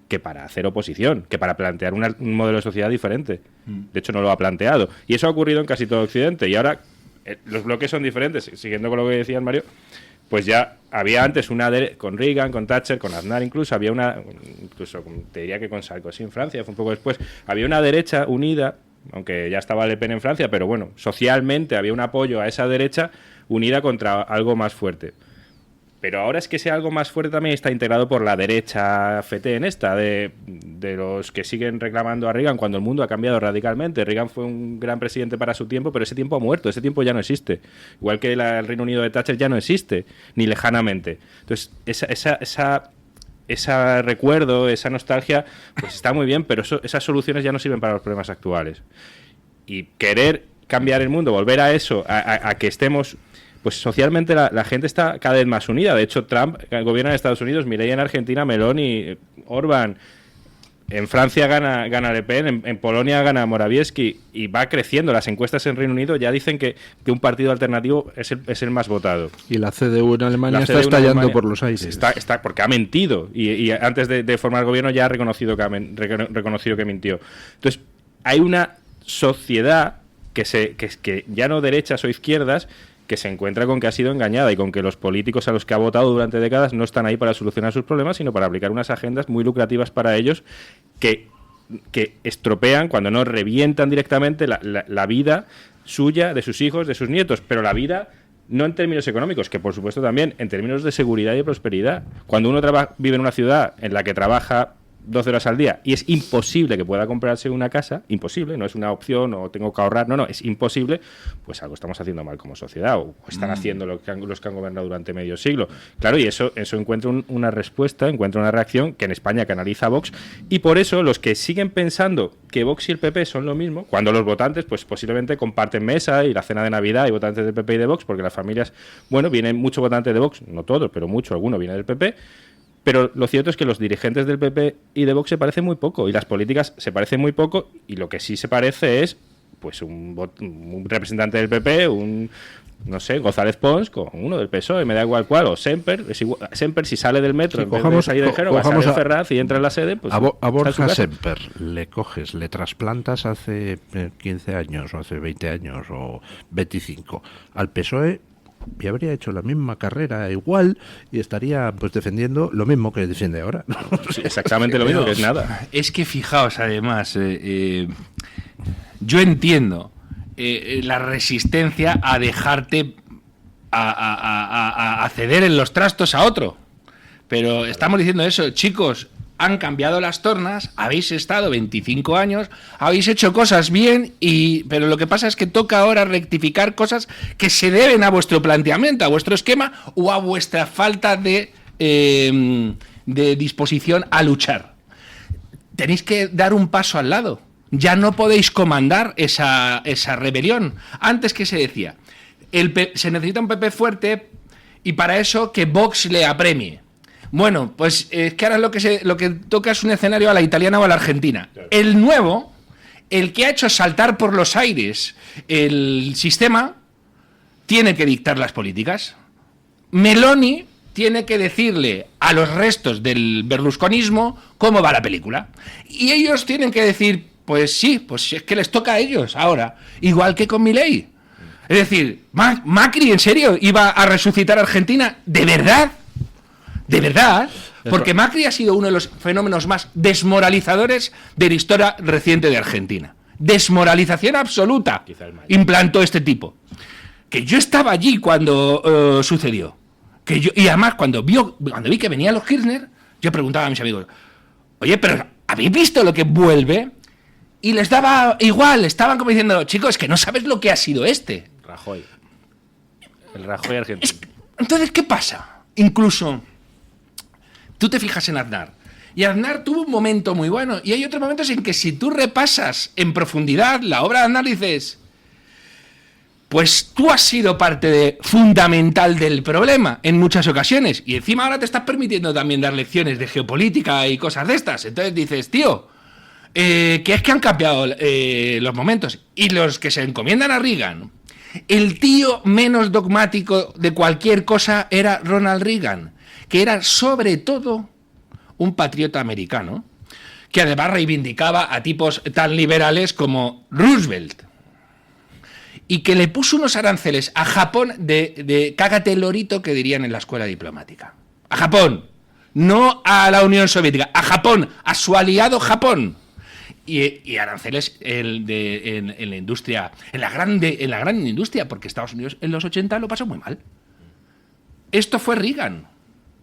que para hacer oposición, que para plantear un modelo de sociedad diferente. De hecho, no lo ha planteado. Y eso ha ocurrido en casi todo Occidente. Y ahora los bloques son diferentes. Siguiendo con lo que decía Mario, pues ya había antes con Reagan, con Thatcher, con Aznar incluso, incluso te diría que con Sarkozy en Francia, fue un poco después, había una derecha unida, aunque ya estaba Le Pen en Francia, pero bueno, socialmente había un apoyo a esa derecha unida contra algo más fuerte. Pero ahora es que ese algo más fuerte también está integrado por la derecha fetén de los que siguen reclamando a Reagan cuando el mundo ha cambiado radicalmente. Reagan fue un gran presidente para su tiempo, pero ese tiempo ha muerto, ese tiempo ya no existe. Igual que el Reino Unido de Thatcher ya no existe, ni lejanamente. Entonces, ese recuerdo, esa nostalgia, pues está muy bien, pero esas soluciones ya no sirven para los problemas actuales. Y querer cambiar el mundo, volver a eso, a que estemos... Pues socialmente la gente está cada vez más unida. De hecho, Trump gobierna en Estados Unidos, Milei en Argentina, Meloni, Orbán. En Francia gana Le Pen, en Polonia gana Morawiecki y va creciendo. Las encuestas en Reino Unido ya dicen que un partido alternativo es el más votado. Y la CDU en Alemania está estallando por los aires. Está porque ha mentido y antes de formar gobierno ya ha reconocido que mintió. Entonces, hay una sociedad que ya no derechas o izquierdas, que se encuentra con que ha sido engañada y con que los políticos a los que ha votado durante décadas no están ahí para solucionar sus problemas, sino para aplicar unas agendas muy lucrativas para ellos que estropean, cuando no revientan directamente la vida suya, de sus hijos, de sus nietos, pero la vida no en términos económicos, que por supuesto también, en términos de seguridad y prosperidad. Cuando uno vive en una ciudad en la que trabaja 12 horas al día y es imposible que pueda comprarse una casa, imposible, no es una opción o tengo que ahorrar, no, es imposible, pues algo estamos haciendo mal como sociedad o están haciendo los que han gobernado durante medio siglo. Claro, y eso encuentra una respuesta, encuentra una reacción que en España canaliza Vox, y por eso los que siguen pensando que Vox y el PP son lo mismo, cuando los votantes pues posiblemente comparten mesa y la cena de Navidad y votantes del PP y de Vox, porque las familias, bueno, vienen muchos votantes de Vox, no todos, pero mucho, alguno viene del PP. Pero lo cierto es que los dirigentes del PP y de Vox se parecen muy poco y las políticas se parecen muy poco, y lo que sí se parece es pues un representante del PP, no sé, González Pons con uno del PSOE, me da igual cuál, o Semper, Semper si sale del metro, en vez de salir de Génova, sale de Ferraz y entra en la sede, pues a Borja Semper le trasplantas hace 15 años o hace 20 años o 25 al PSOE y habría hecho la misma carrera igual y estaría pues defendiendo lo mismo que defiende ahora. Sí, exactamente lo mismo, que es nada. Es que fijaos, además, yo entiendo la resistencia a dejarte a ceder en los trastos a otro. Pero estamos diciendo eso, chicos, han cambiado las tornas, habéis estado 25 años, habéis hecho cosas bien, pero lo que pasa es que toca ahora rectificar cosas que se deben a vuestro planteamiento, a vuestro esquema o a vuestra falta de disposición a luchar. Tenéis que dar un paso al lado. Ya no podéis comandar esa rebelión. Antes, ¿qué se decía? Se necesita un PP fuerte y para eso que Vox le apremie. Bueno, pues es que ahora lo que toca es un escenario a la italiana o a la argentina. Claro. El nuevo, el que ha hecho saltar por los aires el sistema, tiene que dictar las políticas. Meloni tiene que decirle a los restos del berlusconismo cómo va la película. Y ellos tienen que decir, pues sí, pues es que les toca a ellos ahora, igual que con Milei. Es decir, Macri, ¿en serio iba a resucitar a Argentina? ¿De verdad? ¿De verdad? Porque Macri ha sido uno de los fenómenos más desmoralizadores de la historia reciente de Argentina. Desmoralización absoluta implantó este tipo. Que yo estaba allí cuando sucedió. Y además, cuando vi que venían los Kirchner, yo preguntaba a mis amigos, oye, pero ¿habéis visto lo que vuelve? Y les daba igual, estaban como diciendo, chicos, es que no sabes lo que ha sido este. Rajoy. El Rajoy argentino. Entonces, ¿qué pasa? Incluso, tú te fijas en Aznar. Y Aznar tuvo un momento muy bueno. Y hay otros momentos en que si tú repasas en profundidad la obra de Aznar, dices, pues tú has sido parte fundamental del problema en muchas ocasiones. Y encima ahora te estás permitiendo también dar lecciones de geopolítica y cosas de estas. Entonces dices, tío, que es que han cambiado los momentos. Y los que se encomiendan a Reagan, el tío menos dogmático de cualquier cosa era Ronald Reagan, que era sobre todo un patriota americano, que además reivindicaba a tipos tan liberales como Roosevelt, y que le puso unos aranceles a Japón de cágate lorito, que dirían en la escuela diplomática. A Japón, no a la Unión Soviética, a Japón, a su aliado Japón. Y aranceles en la industria, en la gran industria, porque Estados Unidos en los 80 lo pasó muy mal. Esto fue Reagan.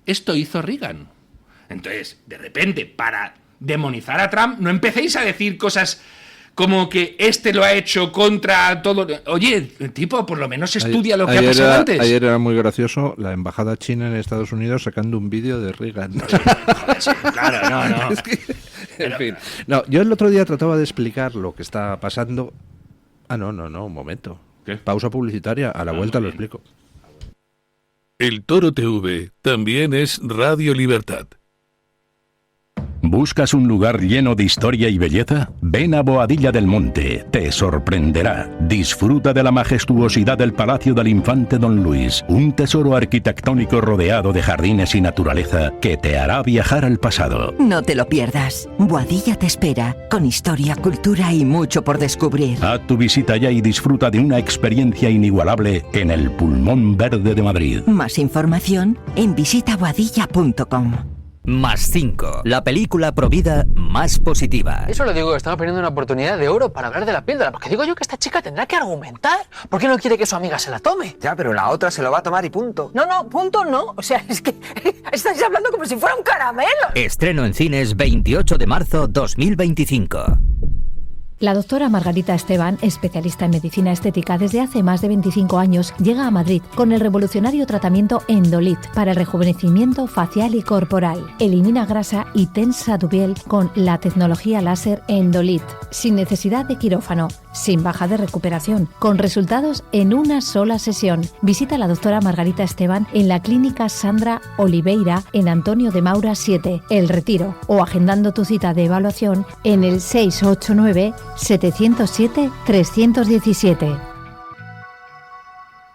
Esto hizo Reagan. Entonces, de repente, para demonizar a Trump, no empecéis a decir cosas como que este lo ha hecho contra todo. Oye, el tipo por lo menos estudia lo que ha pasado antes. Ayer era muy gracioso la embajada china en Estados Unidos sacando un vídeo de Reagan. Sí, claro, no. Es que, en fin. No, yo el otro día trataba de explicar lo que está pasando. No, un momento. ¿Qué? Pausa publicitaria, a la vuelta lo explico. El Toro TV también es Radio Libertad. ¿Buscas un lugar lleno de historia y belleza? Ven a Boadilla del Monte, te sorprenderá. Disfruta de la majestuosidad del Palacio del Infante Don Luis, un tesoro arquitectónico rodeado de jardines y naturaleza que te hará viajar al pasado. No te lo pierdas. Boadilla te espera, con historia, cultura y mucho por descubrir. Haz tu visita ya y disfruta de una experiencia inigualable en el Pulmón Verde de Madrid. Más información en visitaboadilla.com. Más 5, la película provida más positiva. Eso lo digo, estamos perdiendo una oportunidad de oro para hablar de la píldora, porque digo yo que esta chica tendrá que argumentar. ¿Por qué no quiere que su amiga se la tome? Ya, pero la otra se lo va a tomar y punto. No, punto no. O sea, es que estáis hablando como si fuera un caramelo. Estreno en cines 28 de marzo 2025. La doctora Margarita Esteban, especialista en medicina estética desde hace más de 25 años, llega a Madrid con el revolucionario tratamiento Endolit para el rejuvenecimiento facial y corporal. Elimina grasa y tensa tu piel con la tecnología láser Endolit, sin necesidad de quirófano, sin baja de recuperación, con resultados en una sola sesión. Visita a la doctora Margarita Esteban en la clínica Sandra Oliveira en Antonio de Maura 7, El Retiro, o agendando tu cita de evaluación en el 689 707 317.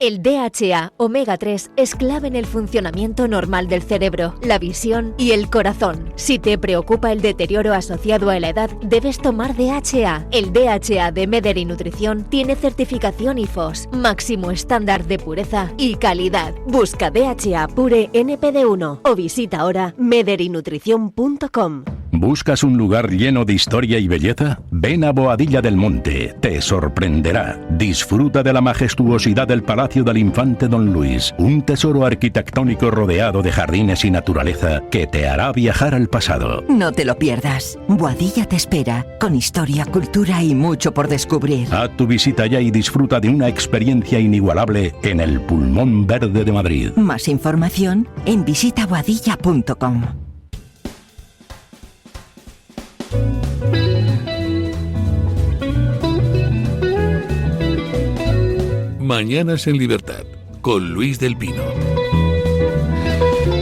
El DHA omega 3 es clave en el funcionamiento normal del cerebro, la visión y el corazón. Si te preocupa el deterioro asociado a la edad, debes tomar DHA. El DHA de Mederi Nutrición tiene certificación IFOS, máximo estándar de pureza y calidad. Busca DHA Pure NPD1 o visita ahora mederinutrición.com. ¿Buscas un lugar lleno de historia y belleza? Ven a Boadilla del Monte, te sorprenderá. Disfruta de la majestuosidad del Palacio del Infante Don Luis, un tesoro arquitectónico rodeado de jardines y naturaleza que te hará viajar al pasado. No te lo pierdas. Boadilla te espera, con historia, cultura y mucho por descubrir. Haz tu visita ya y disfruta de una experiencia inigualable en el Pulmón Verde de Madrid. Más información en visitaboadilla.com. Mañanas en Libertad, con Luis del Pino.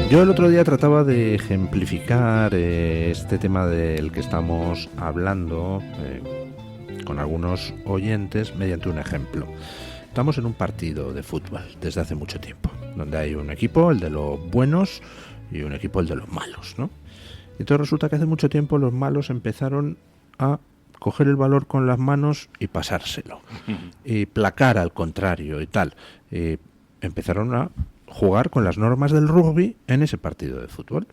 Yo el otro día trataba de ejemplificar este tema del que estamos hablando con algunos oyentes mediante un ejemplo. Estamos en un partido de fútbol desde hace mucho tiempo, donde hay un equipo, el de los buenos, y un equipo, el de los malos, ¿no? Y entonces resulta que hace mucho tiempo los malos empezaron a coger el balón con las manos y pasárselo, y placar al contrario y tal. Empezaron a jugar con las normas del rugby en ese partido de fútbol,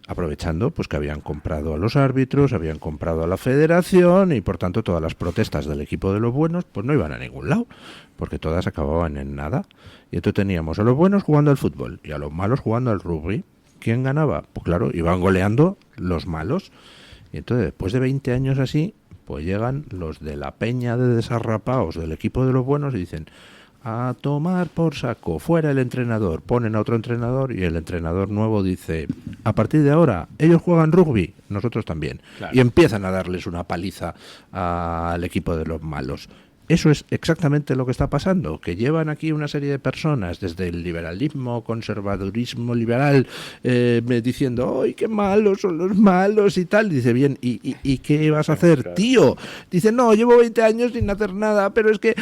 aprovechando pues que habían comprado a los árbitros, habían comprado a la federación, y por tanto todas las protestas del equipo de los buenos pues no iban a ningún lado, porque todas acababan en nada. Y entonces teníamos a los buenos jugando al fútbol y a los malos jugando al rugby. ¿Quién ganaba? Pues claro, iban goleando los malos. Y entonces, después de 20 años así, pues llegan los de la peña de desarrapaos del equipo de los buenos y dicen: a tomar por saco, fuera el entrenador. Ponen a otro entrenador y el entrenador nuevo dice: a partir de ahora, ellos juegan rugby, nosotros también. Claro. Y empiezan a darles una paliza al equipo de los malos. Eso es exactamente lo que está pasando, que llevan aquí una serie de personas desde el liberalismo, conservadurismo liberal, diciendo: ¡ay, qué malos son los malos! Y tal. Dice: bien, ¿y qué vas a hacer, tío? Dice: no, llevo 20 años sin hacer nada, pero es que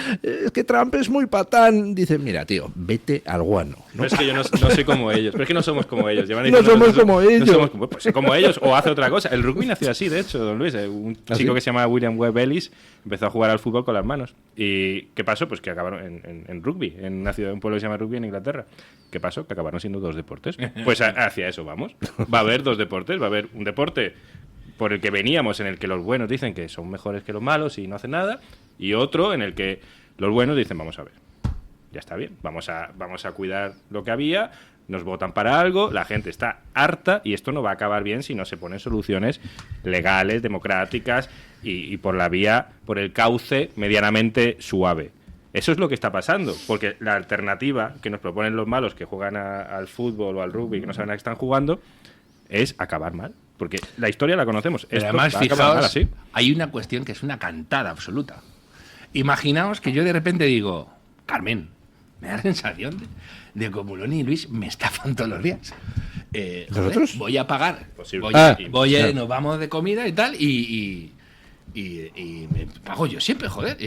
Trump es muy patán. Dice: mira, tío, vete al guano, ¿no? Pero es que yo no soy como ellos, pero es que no somos como ellos. No somos como ellos. No somos pues sé como ellos, o hace otra cosa. El rugby nació así, de hecho, don Luis. Un chico que se llama William Webb Ellis empezó a jugar al fútbol con las manos. ¿Y qué pasó? Pues que acabaron en rugby, en una ciudad, un pueblo que se llama Rugby en Inglaterra. ¿Qué pasó? Que acabaron siendo dos deportes. Pues hacia eso vamos. Va a haber dos deportes. Va a haber un deporte por el que veníamos, en el que los buenos dicen que son mejores que los malos y no hacen nada, y otro en el que los buenos dicen: vamos a ver, ya está bien, vamos a cuidar lo que había, nos votan para algo, la gente está harta y esto no va a acabar bien si no se ponen soluciones legales, democráticas y por la vía, por el cauce medianamente suave. Eso es lo que está pasando, porque la alternativa que nos proponen los malos que juegan al fútbol o al rugby, que no saben a qué están jugando, es acabar mal. Porque la historia la conocemos. Pero además, fijaos, hay una cuestión que es una cantada absoluta. Imaginaos que yo de repente digo: Carmen, me da la sensación de que Mulón y Luis me estafan todos los días. ¿Nosotros? Voy a pagar. Nos vamos de comida y tal, y me pago yo siempre, joder.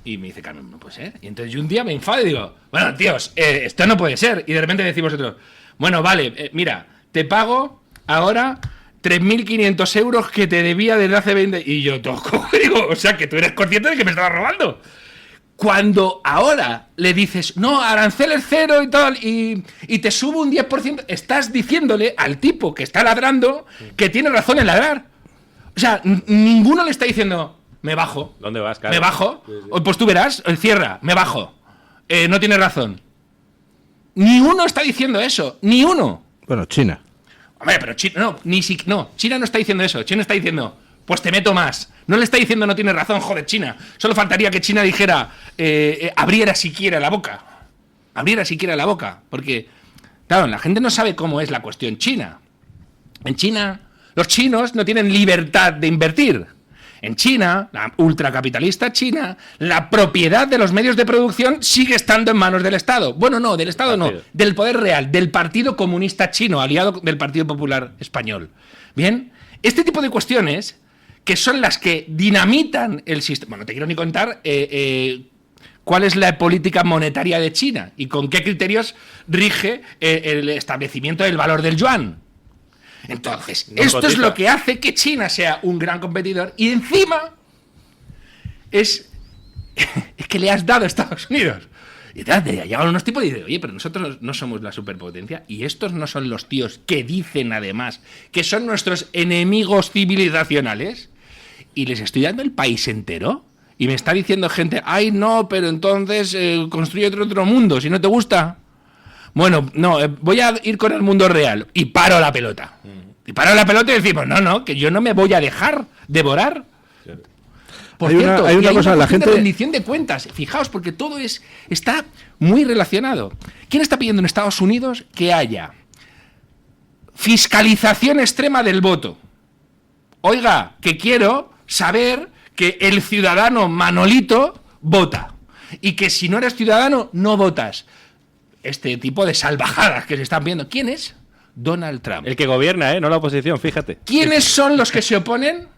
Y me dice: Carmen, no puede ser. Y entonces yo un día me enfado y digo: bueno, tíos, esto no puede ser. Y de repente decimos vosotros: bueno, vale, mira, te pago ahora 3.500 euros que te debía desde hace 20... Y yo toco, digo, o sea, que tú eres consciente de que me estabas robando. Cuando ahora le dices: no, aranceles cero y tal, y te subo un 10%, estás diciéndole al tipo que está ladrando que tiene razón en ladrar. O sea, ninguno le está diciendo: me bajo. ¿Dónde vas, cara? Me bajo. Sí. Pues tú verás, cierra, me bajo. No tienes razón. Ni uno está diciendo eso, ni uno. Bueno, China. Hombre, pero China China no está diciendo eso. China está diciendo: pues te meto más. No le está diciendo: no tienes razón, joder, China. Solo faltaría que China dijera, abriera siquiera la boca. Abriera siquiera la boca. Porque, claro, la gente no sabe cómo es la cuestión china. En China, los chinos no tienen libertad de invertir. En China, la ultracapitalista China, la propiedad de los medios de producción sigue estando en manos del Estado. Bueno, no, del Estado no, del poder real, del Partido Comunista Chino, aliado del Partido Popular Español. Bien, este tipo de cuestiones, que son las que dinamitan el sistema. Bueno, no te quiero ni contar cuál es la política monetaria de China y con qué criterios rige el establecimiento del valor del yuan. Entonces, esto es lo que hace que China sea un gran competidor y encima es que le has dado a Estados Unidos. Y entonces llegan unos tipos y dicen, oye, pero nosotros no somos la superpotencia y estos no son los tíos que dicen además que son nuestros enemigos civilizacionales y les estoy dando el país entero y me está diciendo gente, ay no, pero entonces construye otro mundo, si no te gusta. Bueno, no, voy a ir con el mundo real y paro la pelota. Y paro la pelota y decimos, no, que yo no me voy a dejar devorar. Por cierto, hay una cosa, la gente de rendición de cuentas. Fijaos, porque todo está muy relacionado. ¿Quién está pidiendo en Estados Unidos que haya fiscalización extrema del voto? Oiga, que quiero saber que el ciudadano Manolito vota y que si no eres ciudadano no votas. Este tipo de salvajadas que se están viendo. ¿Quién es? Donald Trump. El que gobierna, no la oposición, fíjate. ¿Quiénes son los que se oponen?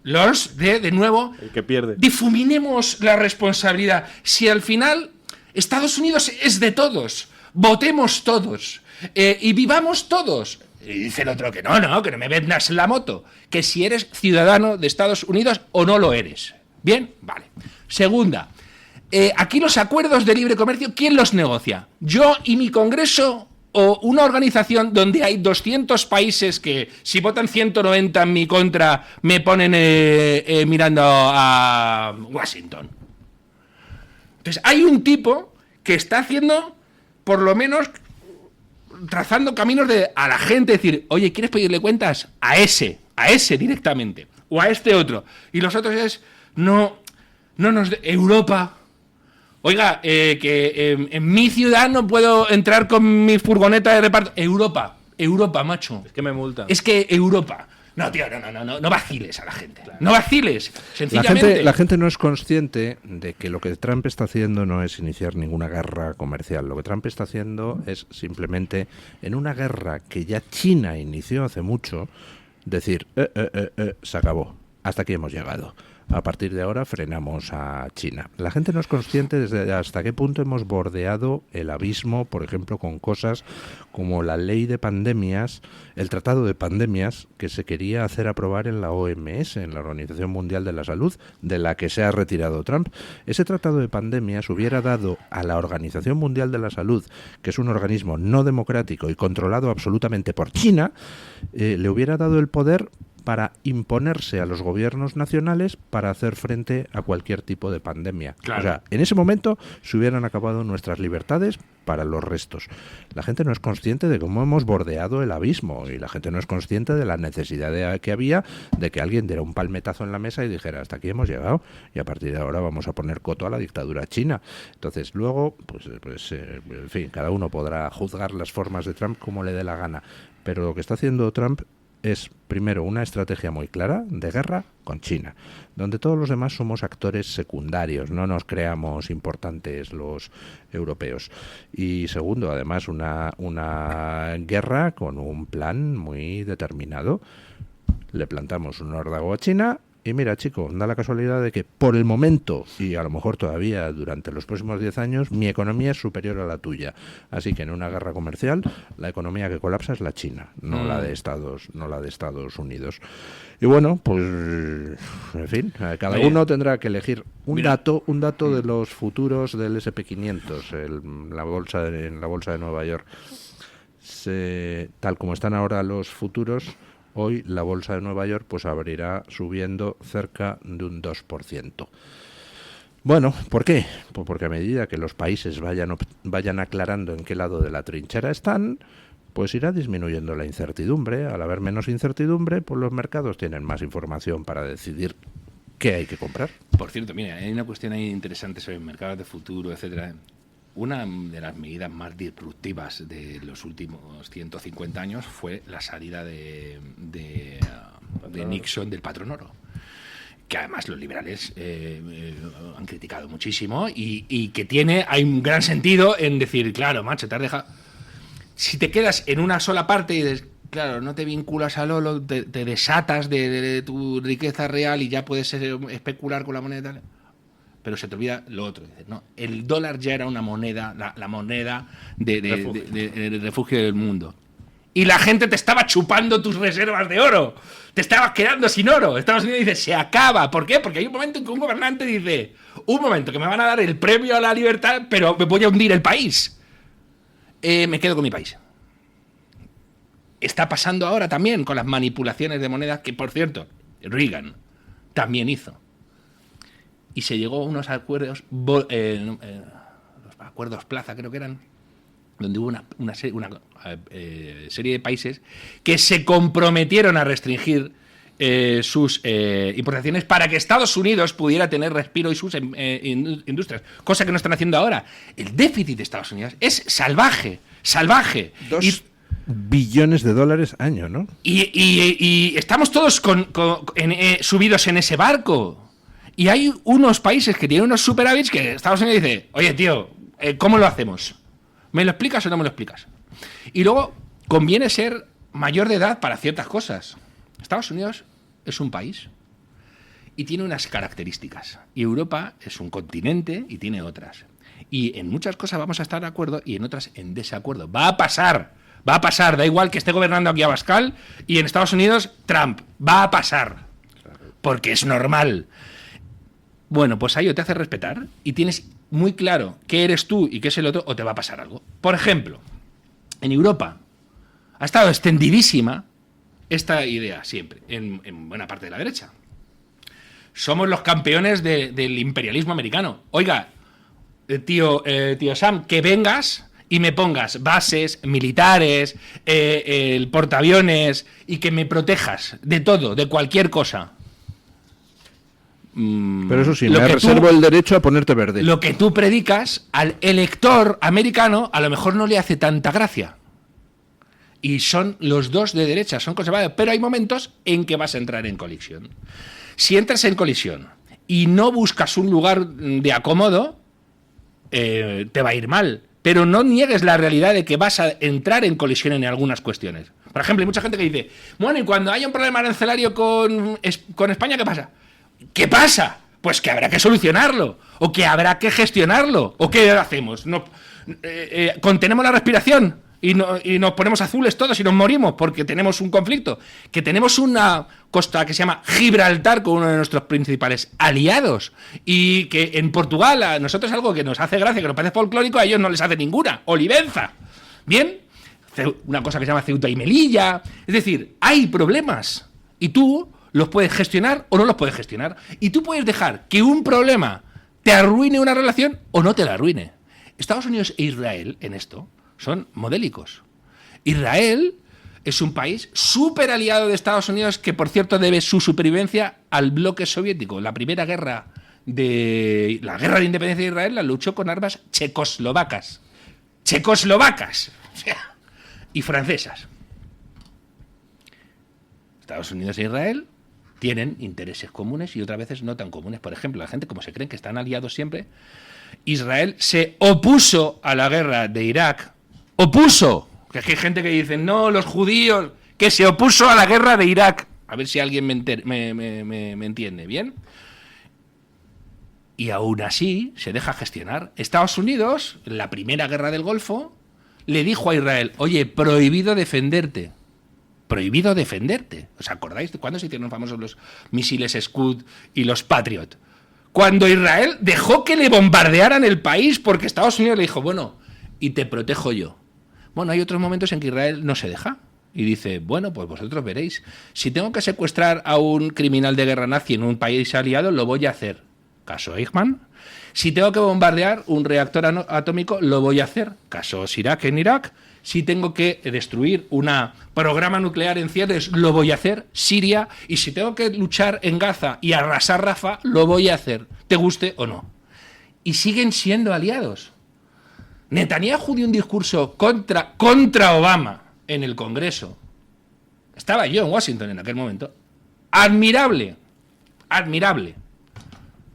Los de nuevo, el que pierde. Difuminemos la responsabilidad. Si al final Estados Unidos es de todos, votemos todos y vivamos todos. Y dice el otro que no me vendas la moto. Que si eres ciudadano de Estados Unidos o no lo eres. ¿Bien? Vale. Segunda, aquí los acuerdos de libre comercio, ¿quién los negocia? ¿Yo y mi Congreso o una organización donde hay 200 países que si votan 190 en mi contra me ponen mirando a Washington? Entonces hay un tipo que está haciendo, por lo menos, trazando caminos a la gente, decir, oye, ¿quieres pedirle cuentas? A ese directamente, o a este otro. Y los otros es, no nos... Europa... Oiga, que en mi ciudad no puedo entrar con mi furgoneta de reparto. Europa, macho. Es que me multan. Es que Europa. No, tío, no vaciles a la gente. Claro. No vaciles, sencillamente. La gente no es consciente de que lo que Trump está haciendo no es iniciar ninguna guerra comercial. Lo que Trump está haciendo es simplemente, en una guerra que ya China inició hace mucho, decir, se acabó. Hasta aquí hemos llegado. A partir de ahora frenamos a China. La gente no es consciente desde hasta qué punto hemos bordeado el abismo, por ejemplo, con cosas como la ley de pandemias, el tratado de pandemias que se quería hacer aprobar en la OMS, en la Organización Mundial de la Salud, de la que se ha retirado Trump. Ese tratado de pandemias hubiera dado a la Organización Mundial de la Salud, que es un organismo no democrático y controlado absolutamente por China, le hubiera dado el poder para imponerse a los gobiernos nacionales para hacer frente a cualquier tipo de pandemia. Claro. O sea, en ese momento se hubieran acabado nuestras libertades para los restos. La gente no es consciente de cómo hemos bordeado el abismo y la gente no es consciente de la necesidad que había de que alguien diera un palmetazo en la mesa y dijera, hasta aquí hemos llegado y a partir de ahora vamos a poner coto a la dictadura china. Entonces, luego, en fin, cada uno podrá juzgar las formas de Trump como le dé la gana, pero lo que está haciendo Trump es, primero, una estrategia muy clara de guerra con China, donde todos los demás somos actores secundarios, no nos creamos importantes los europeos. Y segundo, además, una guerra con un plan muy determinado. Le plantamos un órdago a China y mira, chico, da la casualidad de que por el momento, y a lo mejor todavía durante los próximos 10 años, mi economía es superior a la tuya. Así que en una guerra comercial, la economía que colapsa es la China, no la de Estados Unidos. Y bueno, pues, en fin, cada uno tendrá que elegir un dato de los futuros del SP500, en la bolsa de Nueva York. Tal como están ahora los futuros, hoy la bolsa de Nueva York pues abrirá subiendo cerca de un 2%. Bueno, ¿por qué? Pues porque a medida que los países vayan aclarando en qué lado de la trinchera están, pues irá disminuyendo la incertidumbre. Al haber menos incertidumbre, pues los mercados tienen más información para decidir qué hay que comprar. Por cierto, mira, hay una cuestión ahí interesante sobre mercados de futuro, etcétera. Una de las medidas más disruptivas de los últimos 150 años fue la salida de Nixon del patrón oro, que además los liberales han criticado muchísimo y que hay un gran sentido en decir, claro, macho, te has dejado... Si te quedas en una sola parte y dices, claro, no te vinculas al oro, te desatas de tu riqueza real y ya puedes especular con la moneda. pero se te olvida lo otro. Dices, no, el dólar ya era una moneda, la moneda de refugio del mundo. Y la gente te estaba chupando tus reservas de oro. Te estabas quedando sin oro. Estados Unidos dice, se acaba. ¿Por qué? Porque hay un momento en que un gobernante dice, un momento, que me van a dar el premio a la libertad, pero me voy a hundir el país. Me quedo con mi país. Está pasando ahora también con las manipulaciones de monedas que, por cierto, Reagan también hizo. Y se llegó a unos acuerdos, los acuerdos Plaza creo que eran, donde hubo una serie de países que se comprometieron a restringir sus importaciones para que Estados Unidos pudiera tener respiro y sus industrias, cosa que no están haciendo ahora. El déficit de Estados Unidos es salvaje. 2 billones de dólares año, ¿no? Y estamos todos subidos en ese barco. Y hay unos países que tienen unos superávits que Estados Unidos dice, oye, tío, ¿cómo lo hacemos? ¿Me lo explicas o no me lo explicas? Y luego, conviene ser mayor de edad para ciertas cosas. Estados Unidos es un país y tiene unas características. Y Europa es un continente y tiene otras. Y en muchas cosas vamos a estar de acuerdo y en otras en desacuerdo. Va a pasar. Da igual que esté gobernando aquí Abascal y en Estados Unidos Trump. Va a pasar. Porque es normal. Bueno, pues ahí o te hace respetar y tienes muy claro qué eres tú y qué es el otro, o te va a pasar algo. Por ejemplo, en Europa ha estado extendidísima esta idea siempre, en buena parte de la derecha. Somos los campeones del imperialismo americano. Oiga, tío Sam, que vengas y me pongas bases militares, el portaaviones y que me protejas de todo, de cualquier cosa. Pero eso sí, me reservo el derecho a ponerte verde. Lo que tú predicas al elector americano a lo mejor no le hace tanta gracia. Y son los dos de derecha, son conservadores. Pero hay momentos en que vas a entrar en colisión. Si entras en colisión y no buscas un lugar de acomodo, te va a ir mal. Pero no niegues la realidad de que vas a entrar en colisión en algunas cuestiones. Por ejemplo, hay mucha gente que dice, bueno, y cuando haya un problema arancelario con España, ¿qué pasa? ¿Qué pasa? Pues que habrá que solucionarlo, o que habrá que gestionarlo, o ¿qué hacemos? ¿Contenemos la respiración y nos ponemos azules todos y nos morimos porque tenemos un conflicto? Que tenemos una costa que se llama Gibraltar con uno de nuestros principales aliados y que en Portugal a nosotros es algo que nos hace gracia, que nos parece folclórico, a ellos no les hace ninguna. Olivenza. ¿Bien? Una cosa que se llama Ceuta y Melilla. Es decir, hay problemas y tú los puedes gestionar o no los puedes gestionar. Y tú puedes dejar que un problema te arruine una relación o no te la arruine. Estados Unidos e Israel en esto son modélicos. Israel es un país súper aliado de Estados Unidos que, por cierto, debe su supervivencia al bloque soviético. La primera guerra de independencia de Israel la luchó con armas checoslovacas. Y francesas. Estados Unidos e Israel tienen intereses comunes y otras veces no tan comunes. Por ejemplo, la gente, como se creen que están aliados siempre, Israel se opuso a la guerra de Irak. ¡Opuso! Que hay gente que dice, no, los judíos, que se opuso a la guerra de Irak. A ver si alguien me entiende, ¿bien? Y aún así se deja gestionar. Estados Unidos, en la primera guerra del Golfo, le dijo a Israel, oye, prohibido defenderte. Prohibido defenderte. ¿Os acordáis de cuándo se hicieron famosos los misiles Scud y los Patriot? Cuando Israel dejó que le bombardearan el país porque Estados Unidos le dijo, bueno, y te protejo yo. Bueno, hay otros momentos en que Israel no se deja y dice, bueno, pues vosotros veréis. Si tengo que secuestrar a un criminal de guerra nazi en un país aliado, lo voy a hacer. Caso Eichmann. Si tengo que bombardear un reactor atómico, lo voy a hacer. Caso Sirak en Irak. Si tengo que destruir un programa nuclear en cierres, lo voy a hacer. Siria. Y si tengo que luchar en Gaza y arrasar Rafah, lo voy a hacer. Te guste o no. Y siguen siendo aliados. Netanyahu dio un discurso contra Obama en el Congreso. Estaba yo en Washington en aquel momento. Admirable.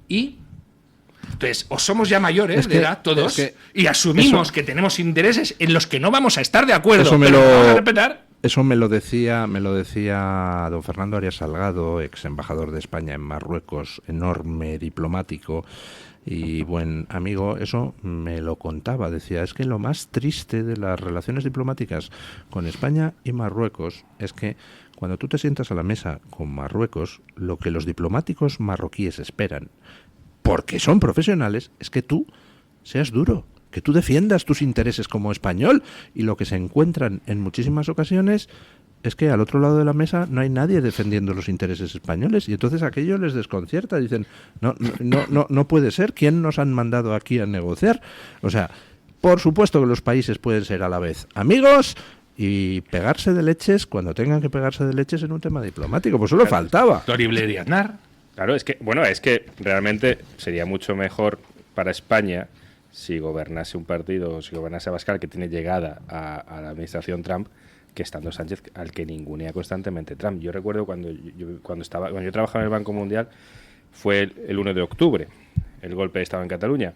Y entonces, o somos ya mayores de edad todos y asumimos que tenemos intereses en los que no vamos a estar de acuerdo, pero no vamos a respetar. Eso me lo decía don Fernando Arias Salgado, ex embajador de España en Marruecos, enorme diplomático y buen amigo. Eso me lo contaba, decía, es que lo más triste de las relaciones diplomáticas con España y Marruecos es que cuando tú te sientas a la mesa con Marruecos, lo que los diplomáticos marroquíes esperan, porque son profesionales, es que tú seas duro, que tú defiendas tus intereses como español, y lo que se encuentran en muchísimas ocasiones es que al otro lado de la mesa no hay nadie defendiendo los intereses españoles, y entonces aquello les desconcierta. Dicen, no puede ser, ¿quién nos han mandado aquí a negociar? O sea, por supuesto que los países pueden ser a la vez amigos y pegarse de leches cuando tengan que pegarse de leches en un tema diplomático, pues solo faltaba. Terrible de Aznar. Claro, es que realmente sería mucho mejor para España si gobernase un partido, si gobernase Abascal, que tiene llegada a la administración Trump, que estando Sánchez, al que ningunea constantemente Trump. Yo recuerdo cuando yo trabajaba en el Banco Mundial, fue el 1 de octubre, el golpe de Estado en Cataluña.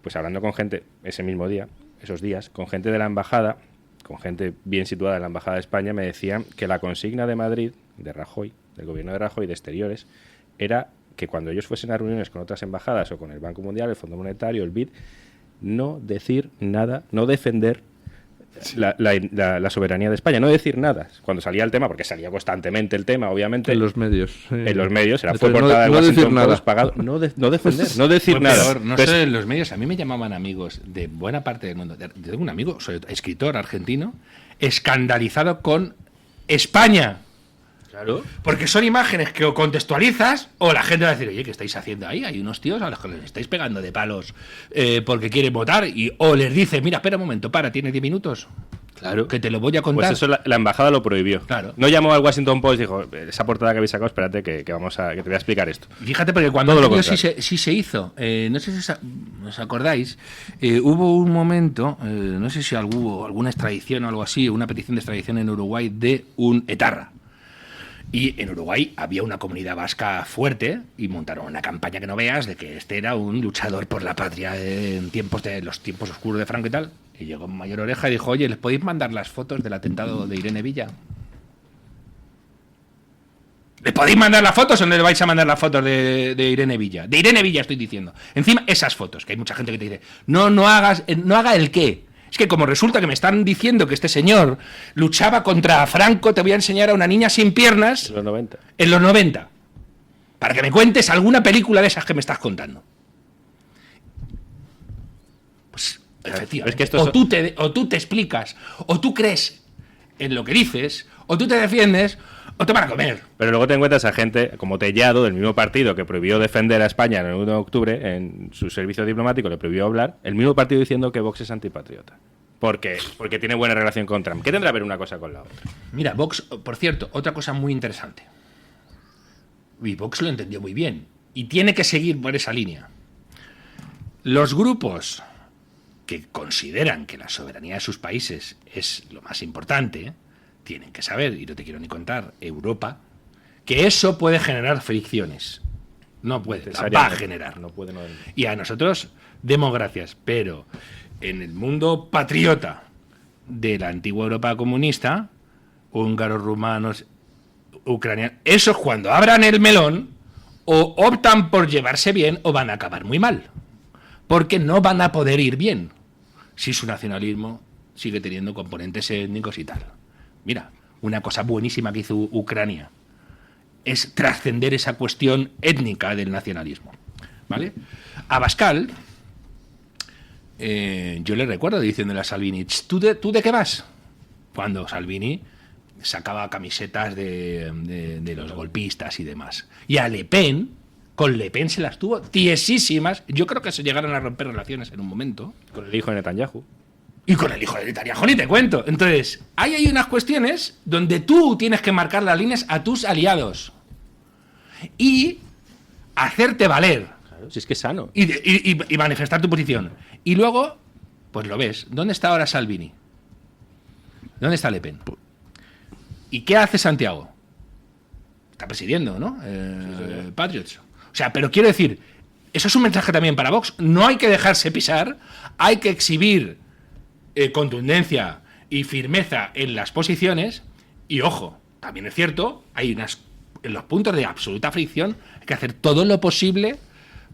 Pues hablando con gente ese mismo día, esos días, con gente de la embajada, con gente bien situada en la embajada de España, me decían que la consigna de Madrid, de Rajoy, del gobierno de Rajoy, de Exteriores, era que cuando ellos fuesen a reuniones con otras embajadas o con el Banco Mundial, el Fondo Monetario, el BID, no decir nada, no defender la soberanía de España, no decir nada. Cuando salía el tema, porque salía constantemente el tema, obviamente. En los medios. Sí. En los medios, fue portada del Washington Post pagado. No defender, no decir nada. Peor, no sé, en los medios, a mí me llamaban amigos de buena parte del mundo. Yo tengo un amigo, soy escritor argentino, escandalizado con España. Claro. Porque son imágenes que o contextualizas o la gente va a decir, oye, ¿qué estáis haciendo ahí? Hay unos tíos a los que les estáis pegando de palos porque quieren votar, o les dice, mira, espera un momento, tienes 10 minutos. Claro. Que te lo voy a contar. Pues eso la embajada lo prohibió. Claro. No llamó al Washington Post y dijo, esa portada que habéis sacado, espérate que te voy a explicar esto. Fíjate, porque cuando sí se hizo, no sé si os acordáis, hubo un momento, no sé si hubo alguna extradición o algo así, una petición de extradición en Uruguay de un etarra. Y en Uruguay había una comunidad vasca fuerte y montaron una campaña que no veas de que este era un luchador por la patria en los tiempos oscuros de Franco y tal. Y llegó Mayor Oreja y dijo, oye, ¿les podéis mandar las fotos del atentado de Irene Villa? ¿Le podéis mandar las fotos o no le vais a mandar las fotos de Irene Villa? De Irene Villa estoy diciendo. Encima, esas fotos, que hay mucha gente que te dice, no haga el qué. Es que como resulta que me están diciendo que este señor luchaba contra Franco, te voy a enseñar a una niña sin piernas. En los 90. Para que me cuentes alguna película de esas que me estás contando. Pues, efectivamente. Es que o tú te explicas, o tú crees en lo que dices, o tú te defiendes, o te van a comer. Pero luego te encuentras a gente como Tellado, del mismo partido que prohibió defender a España en el 1 de octubre, en su servicio diplomático le prohibió hablar, el mismo partido diciendo que Vox es antipatriota. Porque tiene buena relación con Trump. ¿Qué tendrá que ver una cosa con la otra? Mira, Vox, por cierto, otra cosa muy interesante. Y Vox lo entendió muy bien. Y tiene que seguir por esa línea. Los grupos que consideran que la soberanía de sus países es lo más importante, tienen que saber, y no te quiero ni contar, Europa, que eso puede generar fricciones. No puede, va a generar. No puede, no. Y a nosotros demos gracias, pero en el mundo patriota de la antigua Europa comunista, húngaros, rumanos, ucranianos, esos cuando abran el melón, o optan por llevarse bien o van a acabar muy mal. Porque no van a poder ir bien si su nacionalismo sigue teniendo componentes étnicos y tal. Mira, una cosa buenísima que hizo Ucrania es trascender esa cuestión étnica del nacionalismo, ¿vale? Abascal, yo le recuerdo diciéndole a Salvini, ¿tú de qué vas? Cuando Salvini sacaba camisetas de los golpistas y demás. Y a Le Pen, con Le Pen se las tuvo tiesísimas. Yo creo que se llegaron a romper relaciones en un momento. Con el hijo de Netanyahu. Y con el hijo de Netanyahu ni te cuento. Entonces, hay unas cuestiones donde tú tienes que marcar las líneas a tus aliados. Y hacerte valer. Claro, si es que es sano. Y manifestar tu posición. Y luego, pues lo ves. ¿Dónde está ahora Salvini? ¿Dónde está Le Pen? ¿Y qué hace Santiago? Está presidiendo, ¿no? Sí. Patriots. O sea, pero quiero decir, eso es un mensaje también para Vox. No hay que dejarse pisar, hay que exhibir contundencia y firmeza en las posiciones. Y ojo, también es cierto, en los puntos de absoluta fricción hay que hacer todo lo posible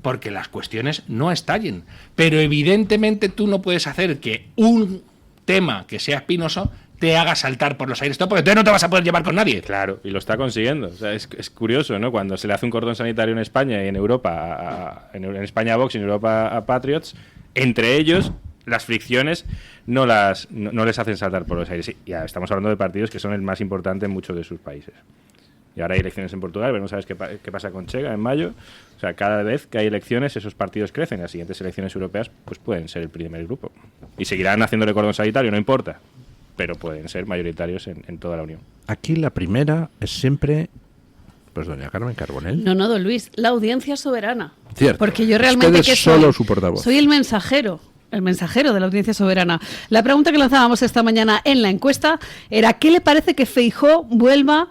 porque las cuestiones no estallen. Pero evidentemente tú no puedes hacer que un tema que sea espinoso te haga saltar por los aires, porque entonces no te vas a poder llevar con nadie. Claro, y lo está consiguiendo. O sea, es curioso, ¿no? Cuando se le hace un cordón sanitario en España y en Europa, en España a Vox y en Europa a Patriots, entre ellos las fricciones no les hacen saltar por los aires. Y ya estamos hablando de partidos que son el más importante en muchos de sus países. Y ahora hay elecciones en Portugal, veremos a ver qué pasa con Chega en mayo. O sea, cada vez que hay elecciones, esos partidos crecen. Las siguientes elecciones europeas pues pueden ser el primer grupo. Y seguirán haciéndole cordón sanitario, no importa. Pero pueden ser mayoritarios en toda la Unión. Aquí la primera es siempre, pues doña Carmen Carbonell. No, don Luis, la audiencia soberana. Cierto. Porque yo realmente Usted es solo su portavoz. Soy el mensajero de la audiencia soberana. La pregunta que lanzábamos esta mañana en la encuesta era ¿qué le parece que Feijóo vuelva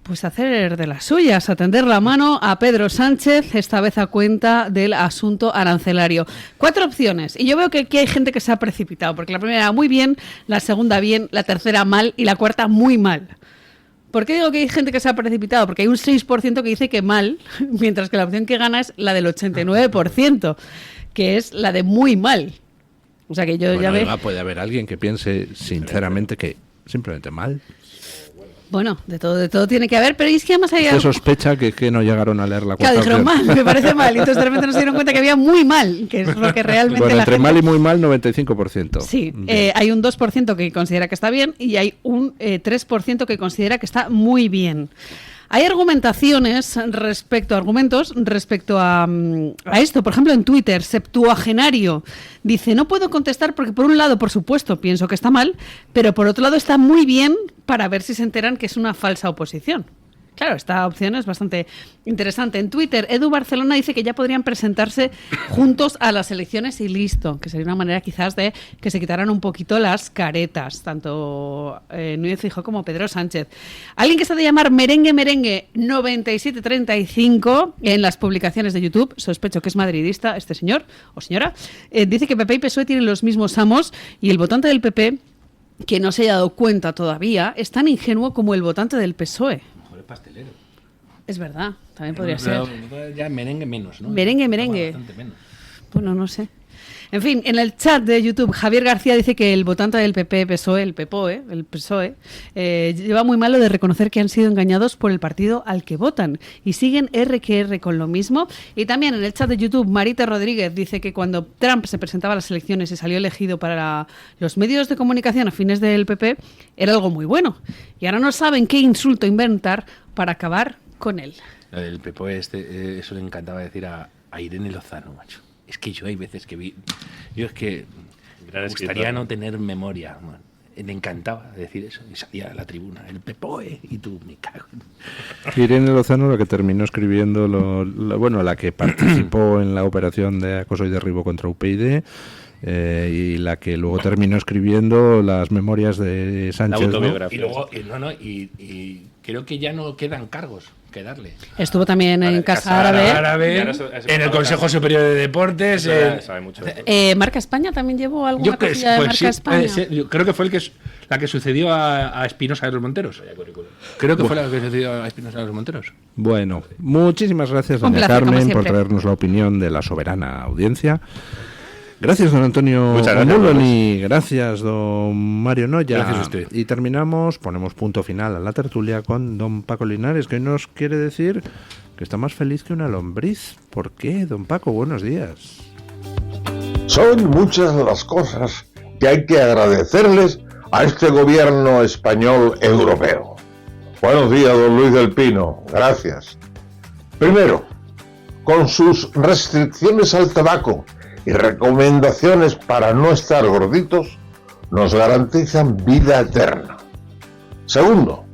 pues a hacer de las suyas, a tender la mano a Pedro Sánchez, esta vez a cuenta del asunto arancelario? 4 opciones, y yo veo que aquí hay gente que se ha precipitado, porque la primera muy bien, la segunda bien, la tercera mal y la cuarta muy mal. ¿Por qué digo que hay gente que se ha precipitado? Porque hay un 6% que dice que mal, mientras que la opción que gana es la del 89%, que es la de muy mal. O sea que yo ya veo... Puede haber alguien que piense sinceramente que simplemente mal. Bueno, de todo tiene que haber, pero es que además hay... ¿Usted sospecha que no llegaron a leer la cuarta opción? Claro, dijeron mal, me parece mal, y entonces de repente nos dieron cuenta que había muy mal, que es lo que realmente bueno, entre gente... mal y muy mal, 95%. Sí, hay un 2% que considera que está bien y hay un 3% que considera que está muy bien. Hay argumentos respecto a esto. Por ejemplo, en Twitter, Septuagenario dice, no puedo contestar porque por un lado, por supuesto, pienso que está mal, pero por otro lado está muy bien para ver si se enteran que es una falsa oposición. Claro, esta opción es bastante interesante. En Twitter, Edu Barcelona dice que ya podrían presentarse juntos a las elecciones y listo, que sería una manera quizás de que se quitaran un poquito las caretas, tanto Núñez Feijóo como Pedro Sánchez. Alguien que se ha de llamar Merengue 9735 en las publicaciones de YouTube, sospecho que es madridista este señor o señora, dice que PP y PSOE tienen los mismos amos y el votante del PP, que no se haya dado cuenta todavía, es tan ingenuo como el votante del PSOE. Pastelero. Es verdad, también podría ser. Ya merengue menos, ¿no? Merengue. Bastante menos. Bueno, no sé. En fin, en el chat de YouTube, Javier García dice que el votante del PP-PSOE, el PSOE, lleva muy mal lo de reconocer que han sido engañados por el partido al que votan y siguen R con lo mismo. Y también en el chat de YouTube, Marita Rodríguez dice que cuando Trump se presentaba a las elecciones y salió elegido para los medios de comunicación afines del PP, era algo muy bueno. Y ahora no saben qué insulto inventar para acabar con él. El PPOE eso le encantaba decir a Irene Lozano, macho. Es que yo hay veces que vi... Yo es que me gustaría no tener memoria, man. Le encantaba decir eso. Y salía a la tribuna, el PPOE, y tú, me cago. Irene Lozano, la que terminó escribiendo, la que participó en la operación de acoso y derribo contra UPyD, y la que luego terminó escribiendo las memorias de Sánchez. La autobiografía. Y luego, y creo que ya no quedan cargos que darle. Estuvo también en Casa Árabe, en el Consejo Superior de Deportes. Sabe mucho. Marca España también llevó alguna cosilla de Marca España. Yo creo que fue la que sucedió a Espinosa de los Monteros. Creo que fue la que sucedió a Espinosa de los Monteros. Bueno, muchísimas gracias, doña Carmen, por traernos la opinión de la soberana audiencia. Gracias, don Antonio Muloni. Gracias, don Mario Noya. Gracias a usted. Y ponemos punto final a la tertulia con don Paco Linares, que hoy nos quiere decir que está más feliz que una lombriz. ¿Por qué, don Paco? Buenos días. Son muchas las cosas que hay que agradecerles a este gobierno español europeo. Buenos días, don Luis del Pino. Gracias. Primero, con sus restricciones al tabaco y recomendaciones para no estar gorditos, nos garantizan vida eterna. Segundo,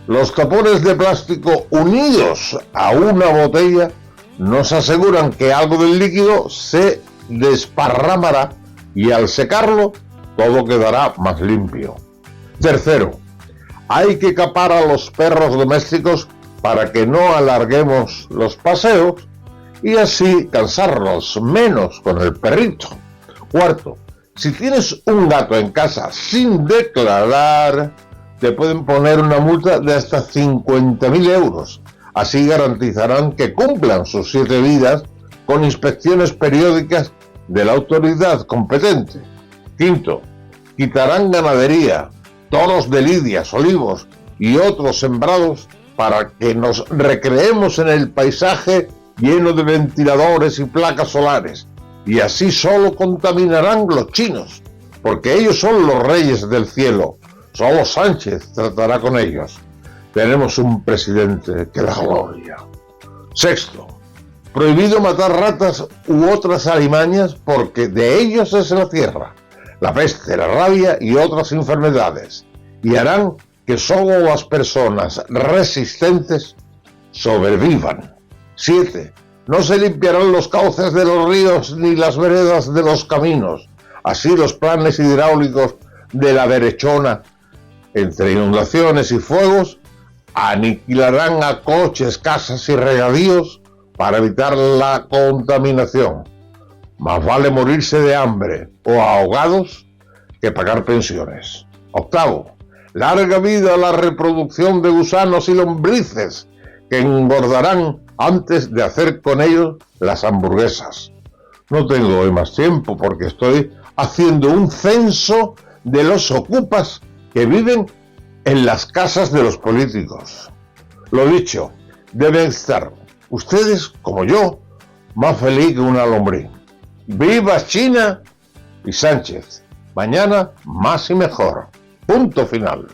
los tapones de plástico unidos a una botella nos aseguran que algo del líquido se desparramará y al secarlo todo quedará más limpio. Tercero, hay que capar a los perros domésticos para que no alarguemos los paseos y así cansarnos menos con el perrito. Cuarto, Si tienes un gato en casa sin declarar, te pueden poner una multa de hasta 50.000 euros. Así garantizarán que cumplan sus 7 vidas con inspecciones periódicas de la autoridad competente. Quinto, quitarán ganadería, toros de lidias, olivos y otros sembrados para que nos recreemos en el paisaje lleno de ventiladores y placas solares. Y así solo contaminarán los chinos, porque ellos son los reyes del cielo. Solo Sánchez tratará con ellos. Tenemos un presidente que da gloria. Sexto, prohibido matar ratas u otras alimañas porque de ellos es la tierra, la peste, la rabia y otras enfermedades. Y harán que solo las personas resistentes sobrevivan. 7. No se limpiarán los cauces de los ríos ni las veredas de los caminos. Así los planes hidráulicos de la Berechona, entre inundaciones y fuegos, aniquilarán a coches, casas y regadíos para evitar la contaminación. Más vale morirse de hambre o ahogados que pagar pensiones. Octavo, larga vida a la reproducción de gusanos y lombrices que engordarán antes de hacer con ellos las hamburguesas. No tengo hoy más tiempo porque estoy haciendo un censo de los ocupas que viven en las casas de los políticos. Lo dicho, deben estar ustedes, como yo, más feliz que una lombriz. ¡Viva China y Sánchez! Mañana más y mejor. Punto final.